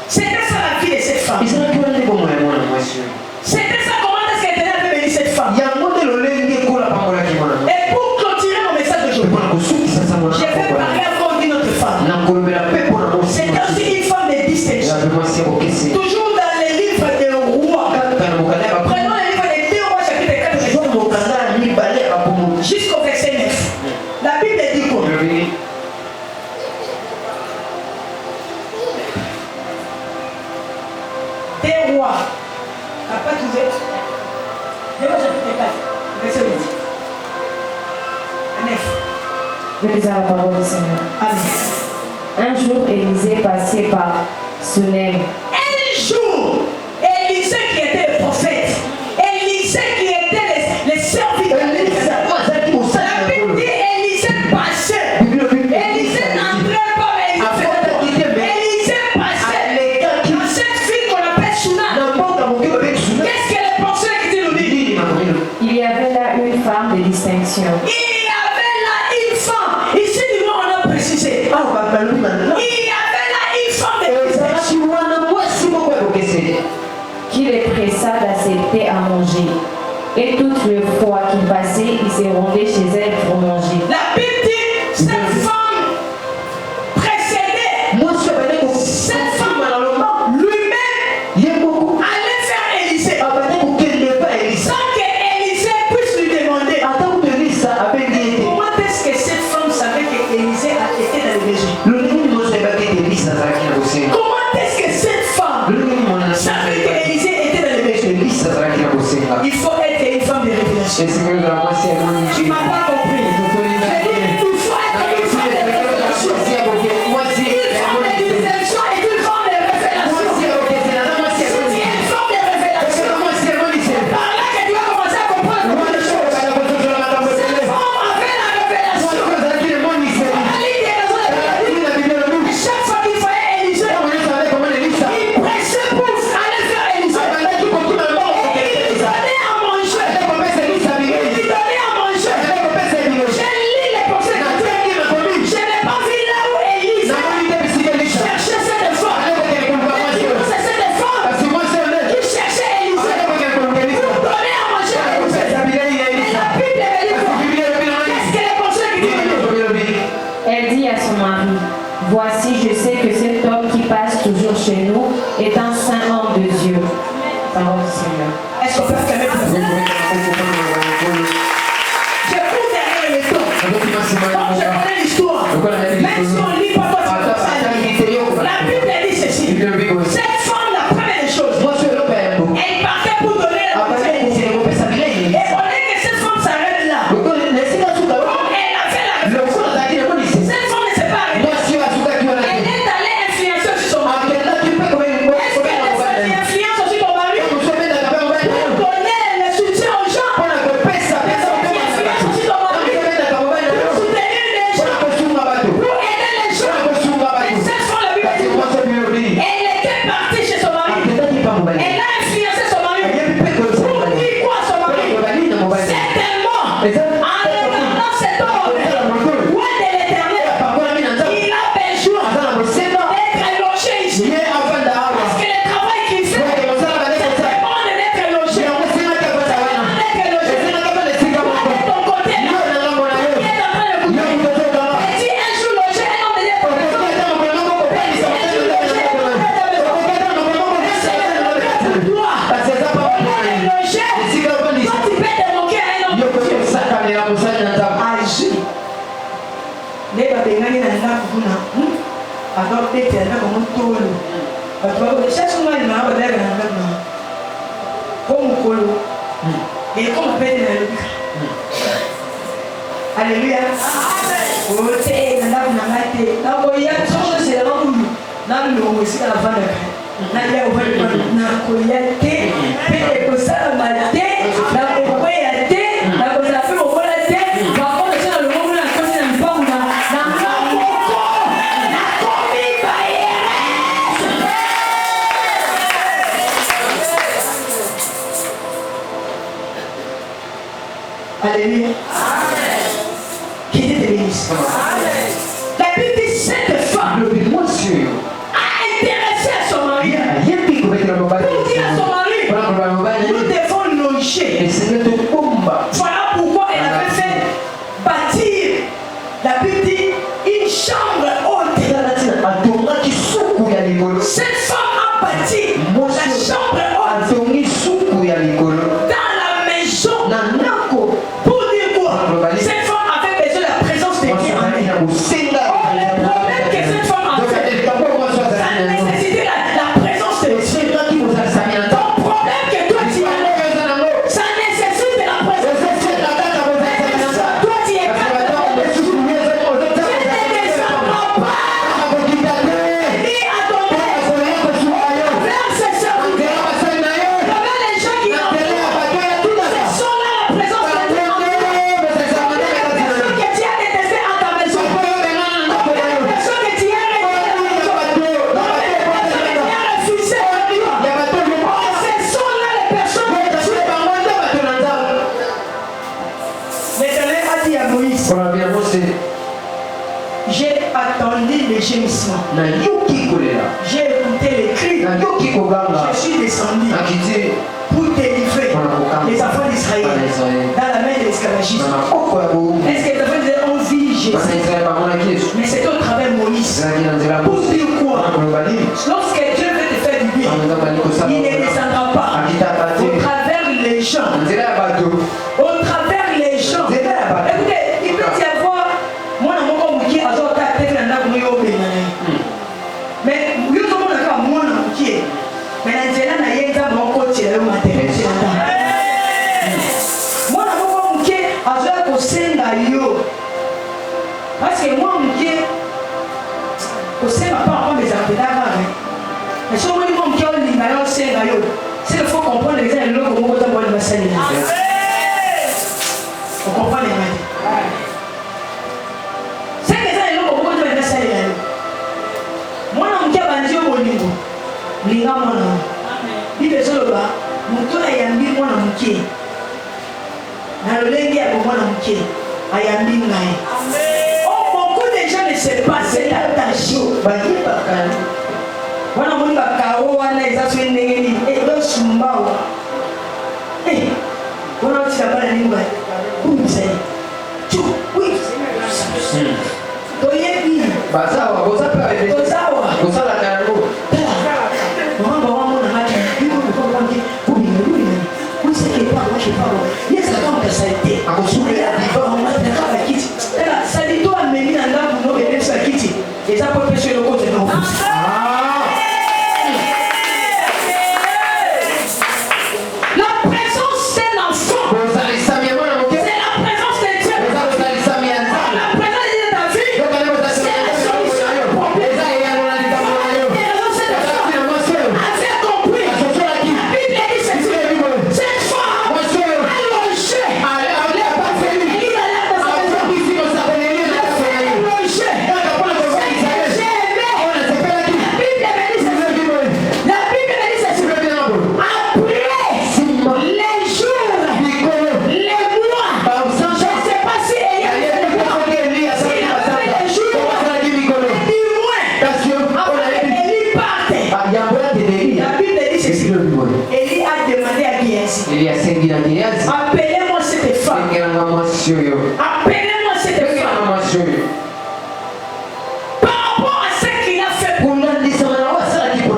C'était ça la vie de cette femme. C'était ça comment est-ce qu'elle tenait à bénir cette femme. Et pour clôturer mon message d'aujourd'hui, je vais parler encore d'une autre femme. C'est aussi une femme de distinction. Toujours dans les livres des rois. Prenons les livres des 2 rois chapitre 4 jusqu'au verset 9. La Bible dit quoi? 2 rois. T'as pas trouvé? 2 rois chapitre 4 verset 8. 9. Je lisais la parole du Seigneur. Amen. Un jour, Élisée passait par Sunem. Un jour, Élisée qui était le prophète, Élisée qui était les serviteurs d'Élisée. La Bible dit Élisée passait. Élisée n'entrait pas, mais Élisée passait. Dans cette ville qu'on appelle Sunem. Qu'est-ce que les penseurs qui nous disent? Il y avait là une femme de distinction. Il y avait là une femme. Ici, du moins, on a précisé. Il y avait là une femme de distinction Qui les pressa d'accepter à manger. Et toutes les fois qu'il passait, il se rendait chez elle pour manger. La Bible dit cette femme précédait. Cette femme lui-même allait faire Élisée. Sans que Élisée puisse lui demander. Comment est-ce que cette femme savait que Élisée a été dans le maison? Comment est-ce que cette femme savait que Élisée était dans le maison? Il faut être une femme de révélation. Tu m'as pas compris. Il faut être une femme de révélation. Une femme de révélation est une femme de révélation. Tu es une femme de révélation. Par là que tu vas commencer à comprendre beaucoup de choses. Cette femme avait la révélation. La ligne des raisons de la vie. Chaque fois qu'il voyait Élisée, il pressait pour aller faire Élisée. Et il donnait à manger. Il donnait à manger. J'ai lu les pensées de Dieu. Je n'ai pas vu là où Élisée cherchait cette femme. C'est cette femme qui cherchait Élisée pour donner à manger à Élisée. Et la Bible dit quoi? Qu'est-ce que les pensées qui disent? Elle dit à son mari, voici, je sais que cet homme qui passe toujours chez nous est un saint homme de Dieu. Parole du Seigneur. Est-ce qu'on peut fermer le micro? Je cours derrière le temps. Comme je connais l'histoire, même si on lit pas votre la Bible dit ceci. Cette femme, la première des choses, elle partait pour donner la parole à Élisée. Et on est que cette femme s'arrête là. Comme elle avait la réflexion. Cette femme ne s'est pas arrêtée. Elle est allée influencer sur son mari. Est-ce qu'elle a fait une influence sur ton mari? Pour donner le soutien aux gens. Est-ce qu'elle a fait une influence sur ton mari? Pour soutenir les gens. Pour aider les gens. Et cette femme, la Bible dit, elle était partie chez son mari. Elle a influencé son mari. Pour dire quoi à son mari? Certainement, en regardant cet homme, loin de l'éternel, il a besoin d'être logé ici. Parce que le travail qu'il fait, c'est bon d'être logé. D'être logé. De ton côté, qui est en train de couper. Et si un jour logé, un homme de Dieu, un jour logé, un homme de Dieu, pour toi, logé, toi tu peux te moquer à un homme de Dieu. Agis. Ne babengani na ndako kuna akapetela kama mtolo watu wao shashu mali na badala na ndako kwa mkolo et comme pete na lubika. Alléluia. Amen. Ote na ndako na ngate na boya tsono se la mulu na lo si la vanda na ya ubali na koyate pete ko sala mate na ko koyate na ko sa fe mo kola te ba ko se na lo mo na ko se na mpangu na Moïse. La Bible dit cette femme a intéressé à son mari. Pour dire à son mari, nous devons loger. Voilà pourquoi elle avait fait bâtir, la Bible dit, une chambre haute. Cette femme a bâti la chambre haute dans la maison. Pour dire quoi? Cette femme avait besoin de la présence de Dieu. Le problème que cette femme avait, ça nécessitait la présence de Dieu. Ton problème que toi tu as, ça nécessite de la présence de Dieu. Toi tu es capable. Je ne descendrai pas ni à ton père vers ses serviteurs. Il y avait les gens qui l'entouraient. Ce sont là la présence de Dieu. Les personnes que tu as détestées à ta maison. Les personnes que tu as rejetées à ta maison. Les personnes que tu as refusées à toi. Ce sont là les personnes que Dieu. L'Éternel a dit à Moïse, j'ai attendu les gémissements. J'ai écouté les cris. Je suis descendu pour délivrer les enfants d'Israël dans la main de l'esclavagisme. Est-ce que les enfants d'Israël ont vu Jésus? Mais c'est au travers de Moïse. Pour dire quoi? Lorsque Dieu veut te faire du bien, il ne descendra pas au travers les gens. Au travers les gens. Écoutez, il peut y avoir moi dans mon corps qui a mais vous avez moi qui mais la nzela na yenza moko tshela matériel moi na moko muke azoya kosenga yo parce que moi muke kosenga pas en des apedaka mais si on dit moi muke olinga yo senga yo c'est il faut comprendre les gens loko moko ta bonne masali on comprend les mains c'est les gens loko moko ta bonne masali mwana muke banzi obolingo linga mwana libezoloba moto ayambi mwana muke na lolenge ya mwana muke ayambi ngai. Beaucoup de gens ne savent pas c'est l'attachement wana moni bakao wana eza so ndenge nini losumbawa wana otika bana nini umzali toyebi tozawa la présence d'un enfant, c'est la présence de Dieu. La présence de ta vie, c'est la solution au problème. Avez compris? La Bible dit ceci. Cette femme a logé. Élie a demandé à Géasi, appelez-moi cette femme. Appelez-moi cette femme. Par rapport à ce qu'il a fait pour nous,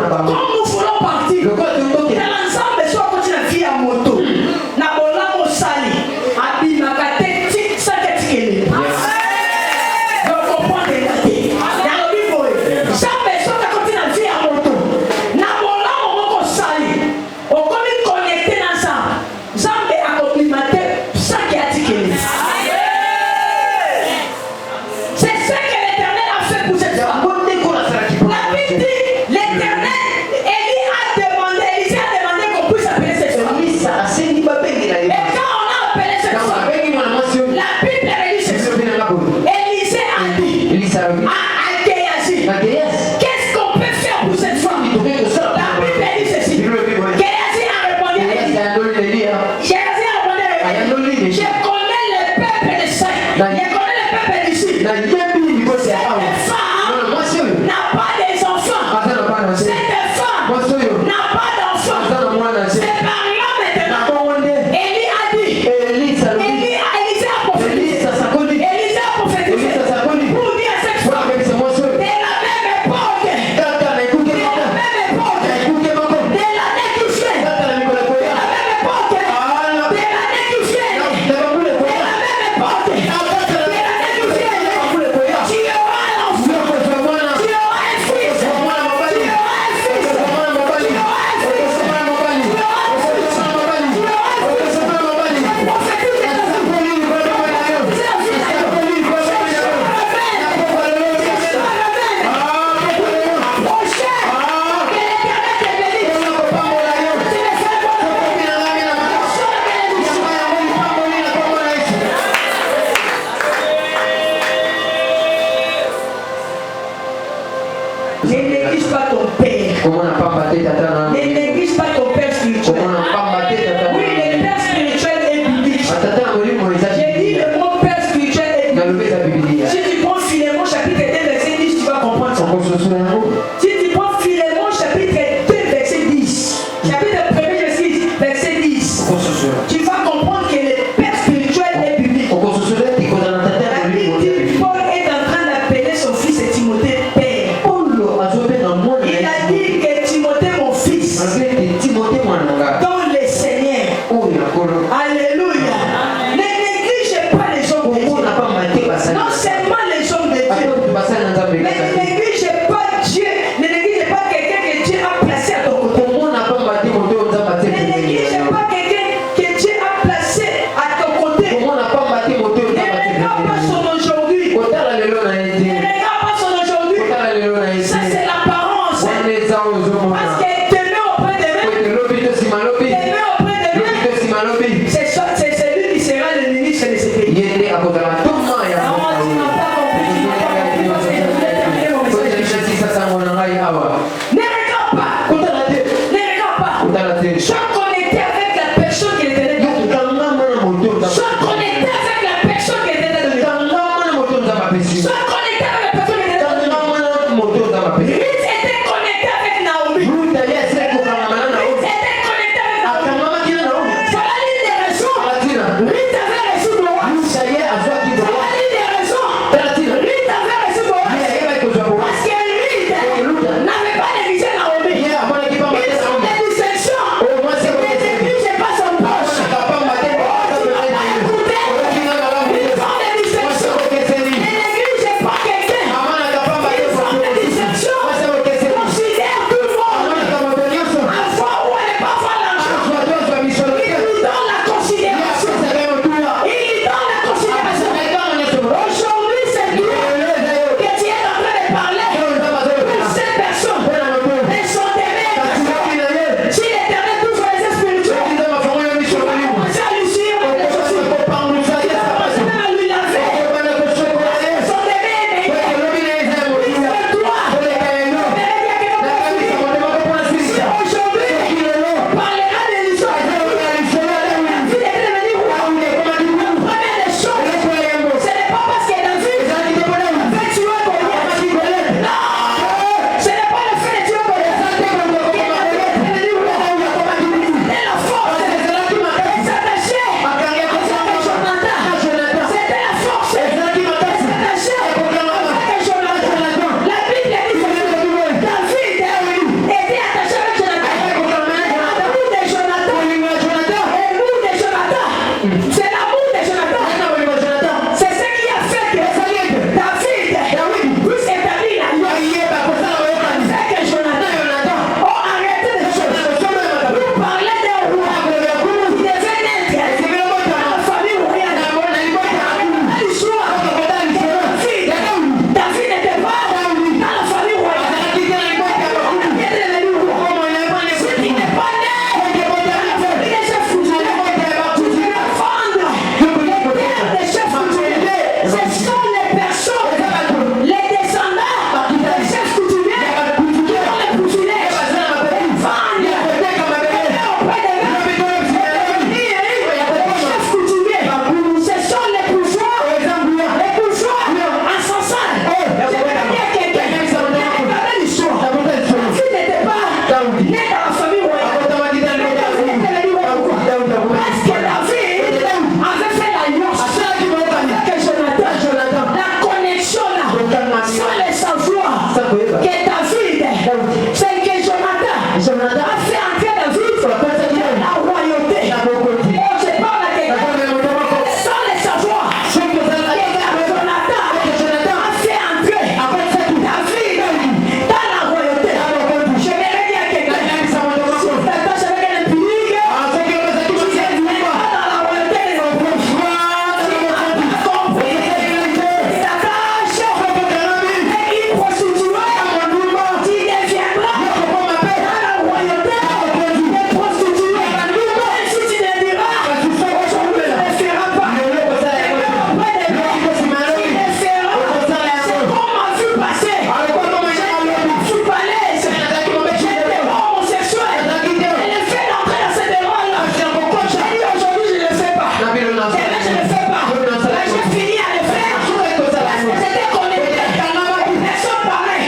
comme nous voulons partir, dans l'ensemble, soit continue à vie à moto, na bola mosali, abimakate, tic, ça que tu es. Donc, on prend des dates. Dans le Bible, chaque personne qui continue à vie à moto, na bola mosali, on commence connecté dans ça. Zambé femme n'a pas des enfants. Cette femme n'a pas d'enfants. C'est par là maintenant. Élie a dit. Élisée a prophétisé. Élisée a prophétisé. Pour dire à cette femme. De la même époque. De la même époque. De l'année qui vient. De la même époque. De l'année qui vient. De la même époque. De l'année qui vient. Tu auras l'enfant. Tu auras un fils. Tu auras un fils. Tu auras un fils. Tu auras un fils. Ne néglige pas ton père. Ne néglige pas ton père spirituel. Oui, le père spirituel est biblique. J'ai dit le mot père spirituel est biblique. Si tu prends Philémon chapitre 2 verset 10, tu vas comprendre ça. Si tu prends Philémon chapitre 2 verset 10, chapitre 1 verset 10, tu vas comprendre que le père spirituel est biblique. La Bible dit Paul est en train d'appeler son fils Timothée père. Seul et sans joie que David, c'est que Jonathan a fait entrer David dans la royauté. Oh, je parle à quelqu'un. Seul et sans joie que Jonathan a fait entrer David dans la royauté. Je vais dire à quelqu'un. Maintenant, je vais dire le public. Tu es venu dans la royauté des enfants. Il t'attache et il prostituera. Tu deviendras dans la royauté des prostituées. Même si tu ne diras aujourd'hui, tu ne feras pas. Auprès de moi, tu ne feras. C'est comme ma vue passée. Je suis balèze. J'étais homosexuel. Et le fait d'entrer dans cette erreur-là, j'ai dit aujourd'hui, je ne le fais pas. Demain, je ne le fais pas. Là, j'ai fini à le faire. Parce que j'étais connecté. Personne parlait.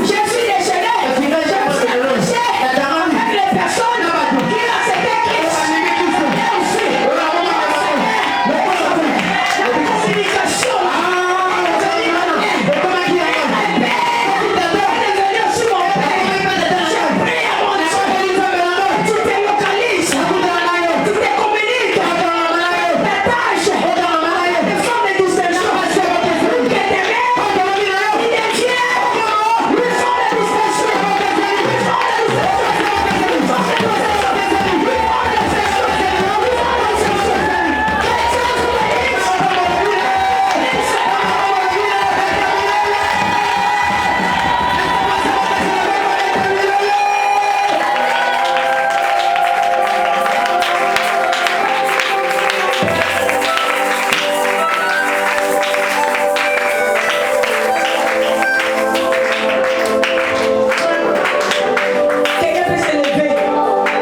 Je suis déchaîné. Je suis attaché avec les personnes qui acceptaient Christ. Et aussi, la communication. Tu te localises, tu te communiques, t'attaches, des formes de distinction, que tes rêves, il devient une forme de distinction, quelqu'un peut s'élever,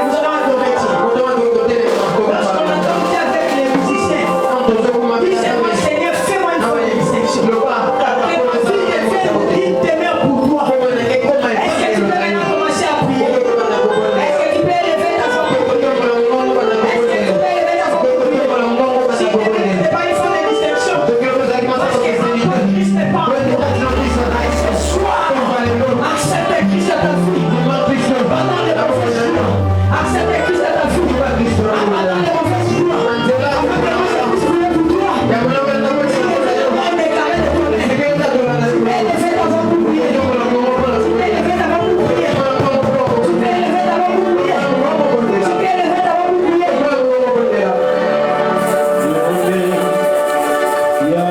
nous allons adorer Dieu. Lorsqu'on entend Dieu avec les musiciens, dis seulement Seigneur, fais-moi une fois de distinction. Que ma vie devienne une demeure pour toi. Est-ce que tu peux maintenant commencer à prier? Est-ce que tu peux élever ta voix pour prier? Est-ce que tu peux élever ta voix pour prier? Si tu n'es pas une forme de distinction, parce que Christ n'est pas en toi. Ce soir, accepte Christ dans ta vie. Pendant les mauvais jours, accepte Christ dans ta vie. Pendant les mauvais jours, afin que Christ puisse prier pour toi. On est carré de ton nez. Élevez ta voix pour prier. Élevez ta voix pour prier. Élevez ta voix pour prier. Élevez ta voix pour prier. Ya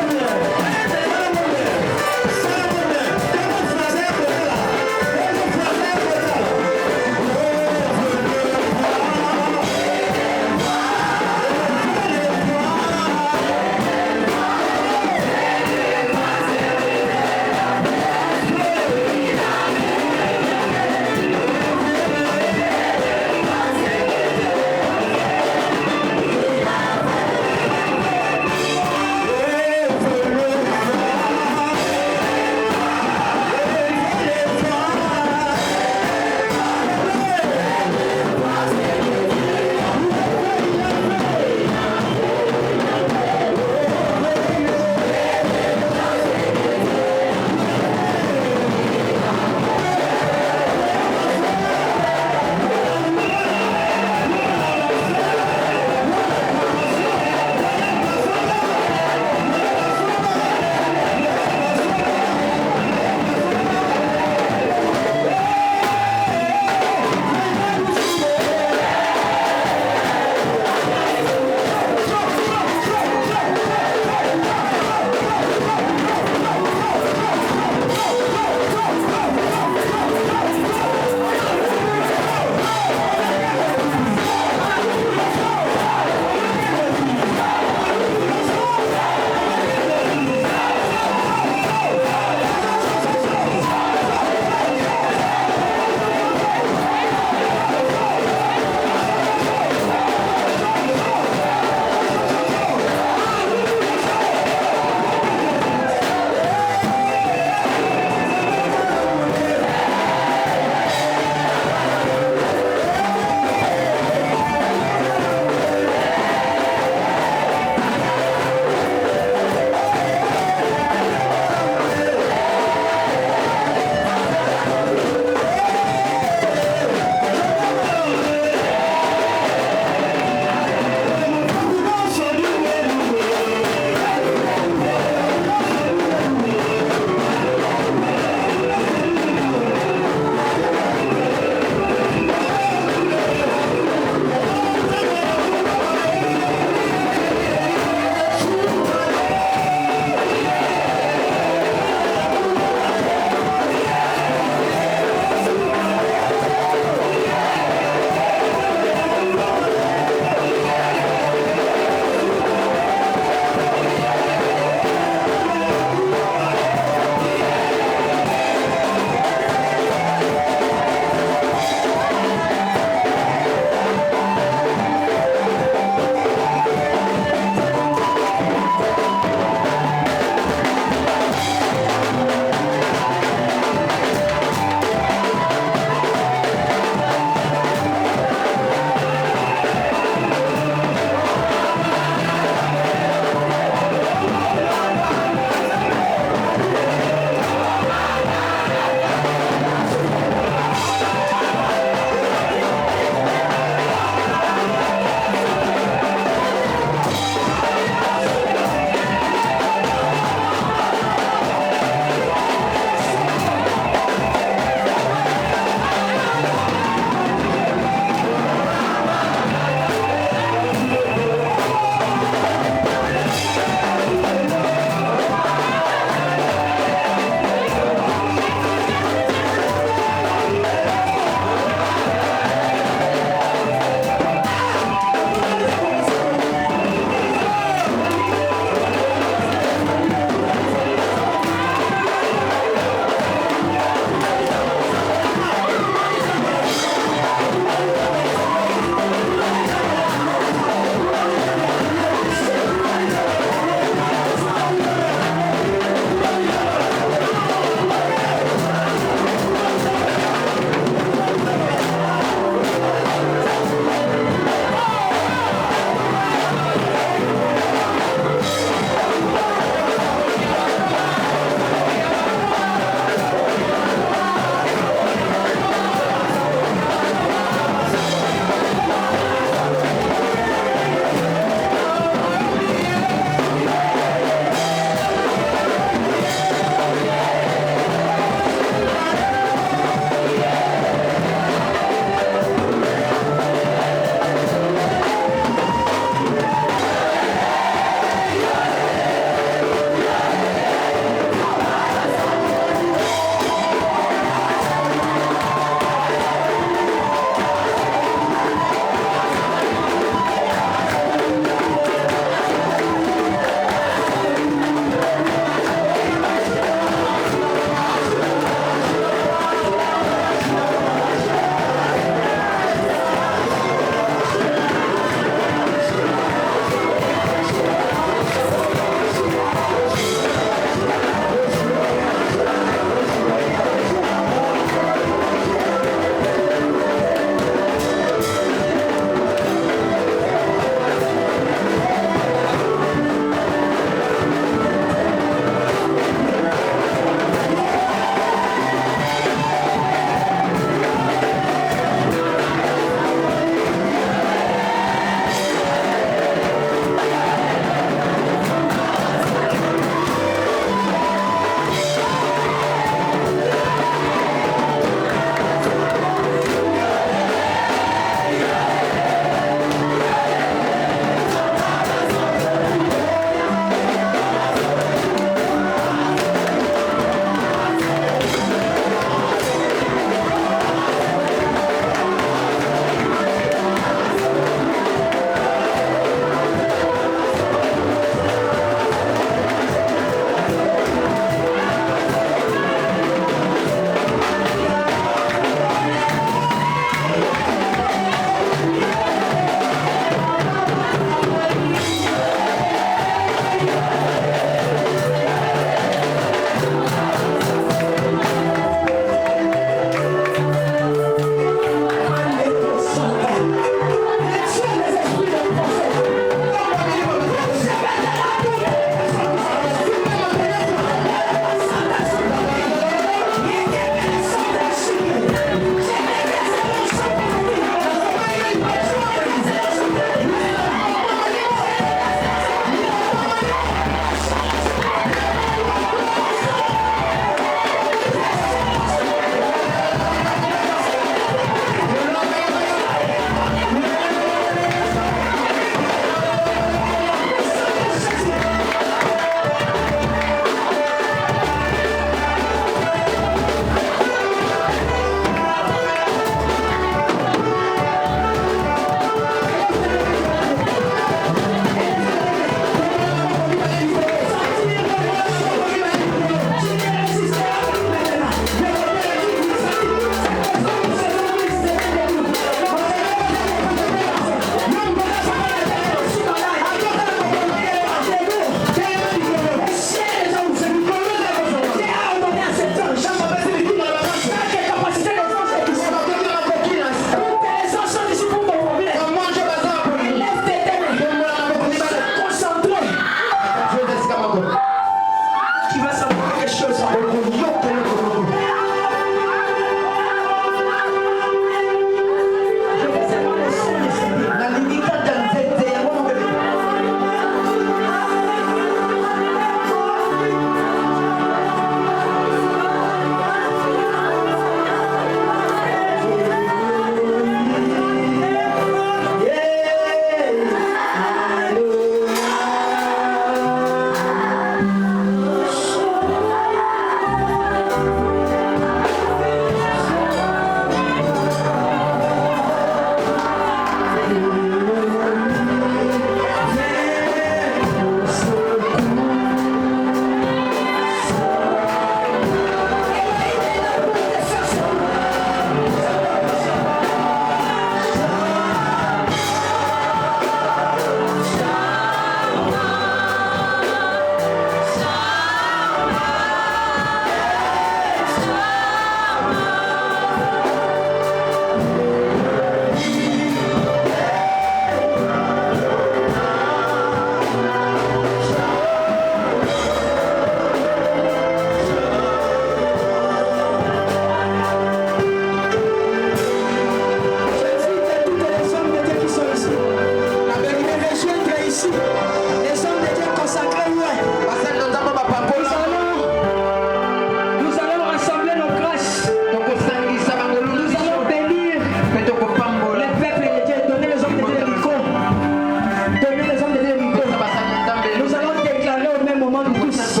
pour tous.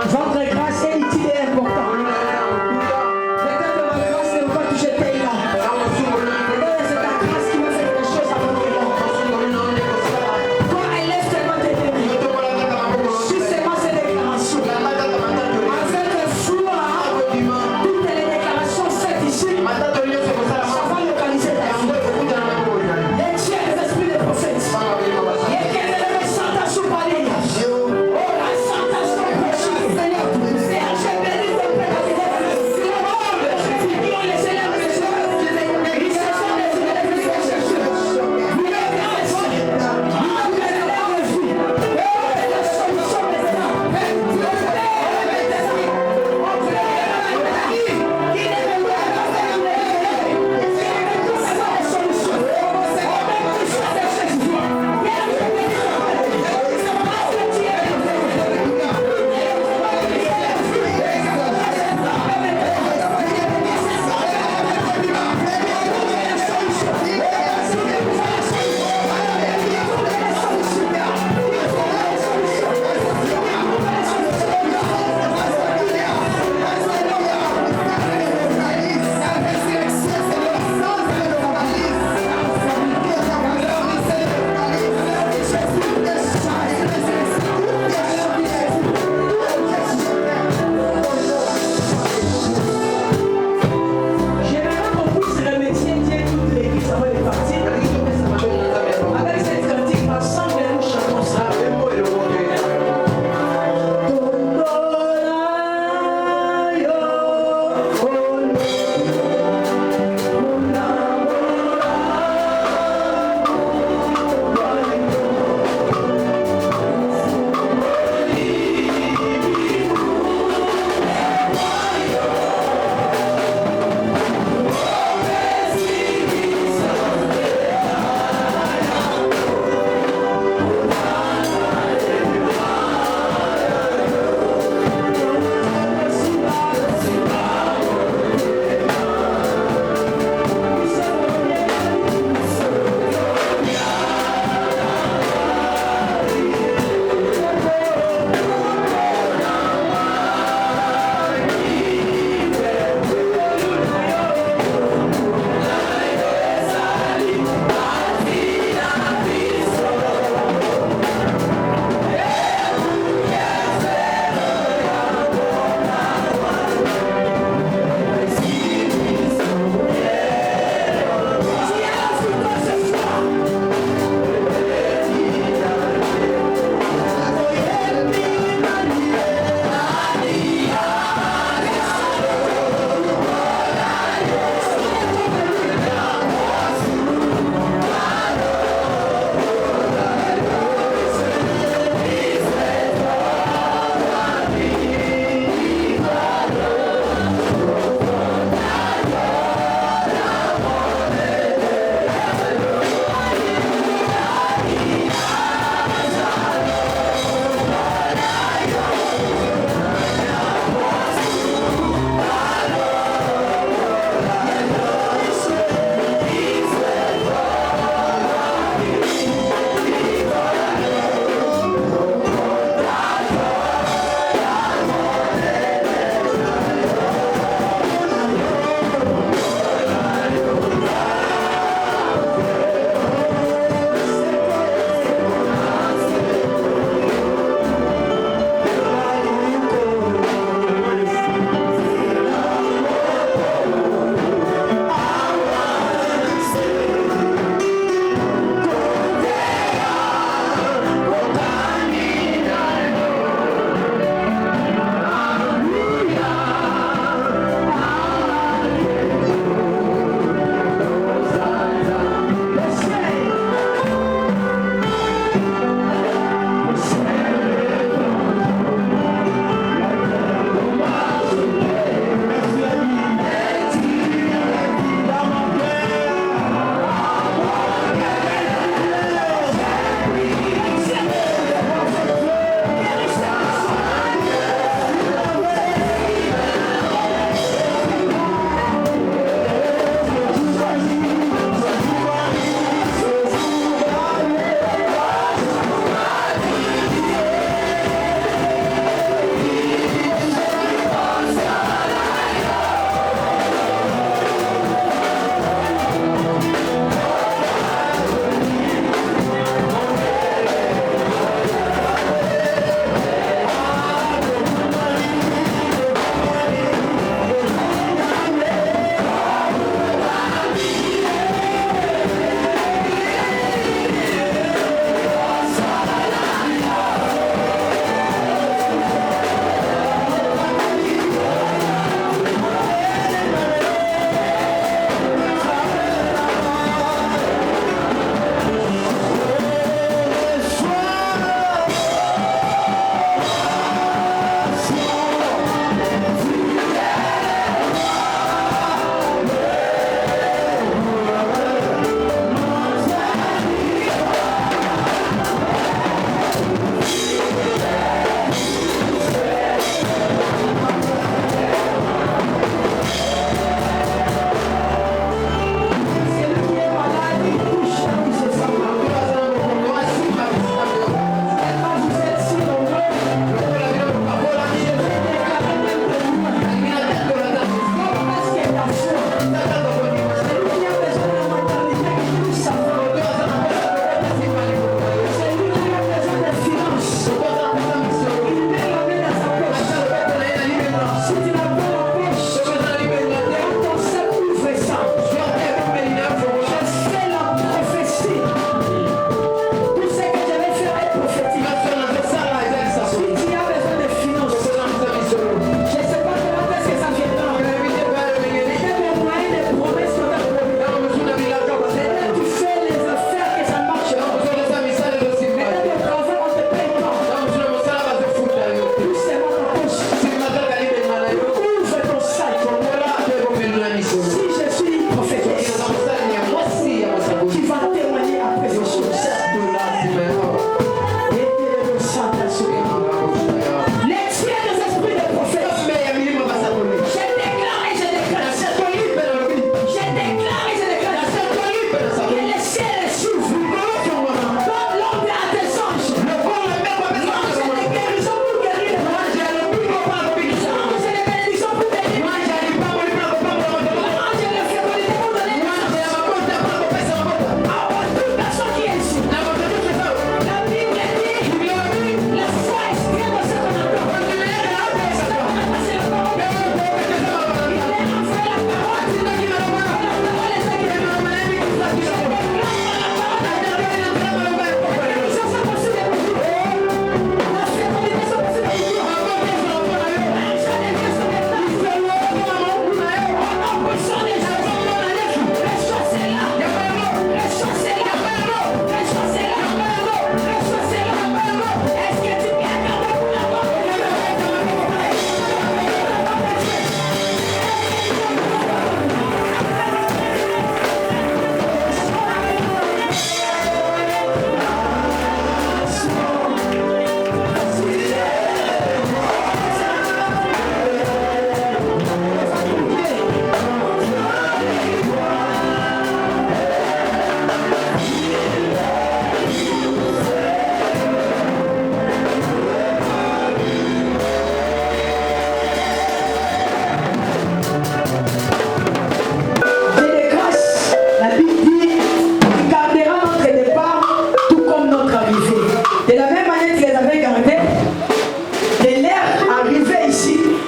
Votre grâce est utile et importante. Peut-être que ma grâce ne va pas toucher pays là. Peut-être que c'est ta grâce qui va faire des choses à votre nom. Toi, élève tellement tes ennemis. Justement ces déclarations. Avec le flou là, toutes les déclarations faites ici, ça va localiser ta vie. Et tu es des esprits de prophètes. Et quel est le Santa Soupalia? Oh la Santa Soupalia, Seigneur.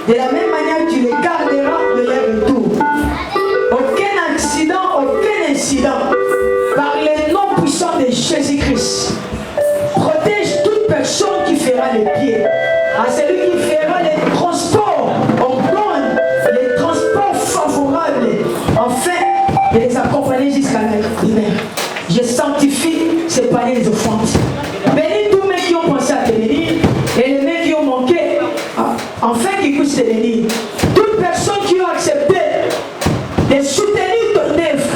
De la même manière, tu les garderas de leur retour. Aucun accident, aucun incident, par le nom puissant de Jésus-Christ, protège toute personne qui fera les pieds. À celui qui fera les transports, on donne les transports favorables, afin de les accompagner jusqu'à la lumière. Je sanctifie ces paniers offrandes. Bénis tous ceux qui ont pensé à te bénir et les mecs qui ont manqué, enfin qu'ils puissent te bénir. Toutes personnes qui ont accepté de soutenir ton œuvre,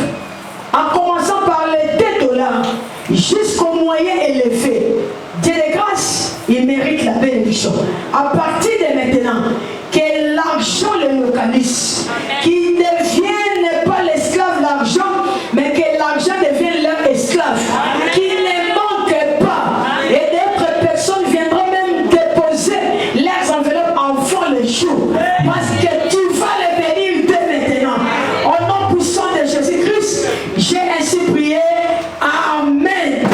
en commençant par les $2 jusqu'au moyen élevé. Dieu de grâce, il mérite la bénédiction. À partir de maintenant, que l'argent le localise, qu'ils ne deviennent pas l'esclave de l'argent, mais que l'argent devienne leur esclave, qu'ils ne manquent pas, et d'autres personnes viendront même déposer leurs enveloppes avant le jour, parce que tu vas les bénir dès maintenant. Au nom puissant de Jésus-Christ, j'ai ainsi prié. Amen.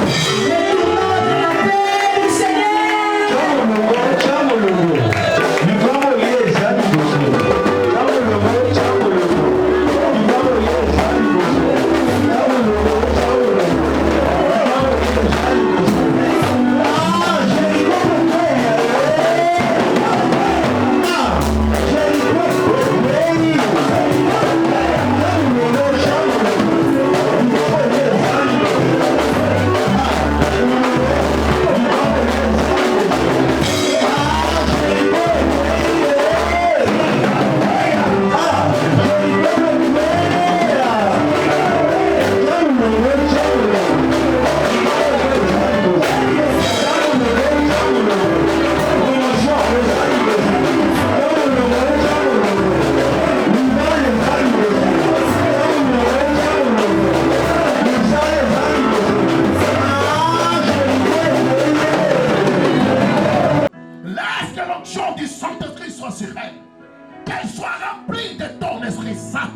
Qu'elle soit remplie de ton Esprit Saint.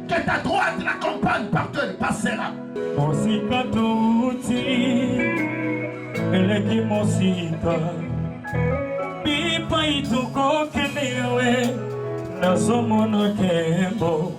Que ta droite l'accompagne par Dieu, passera. Pipa ituko kenewe na somono kembo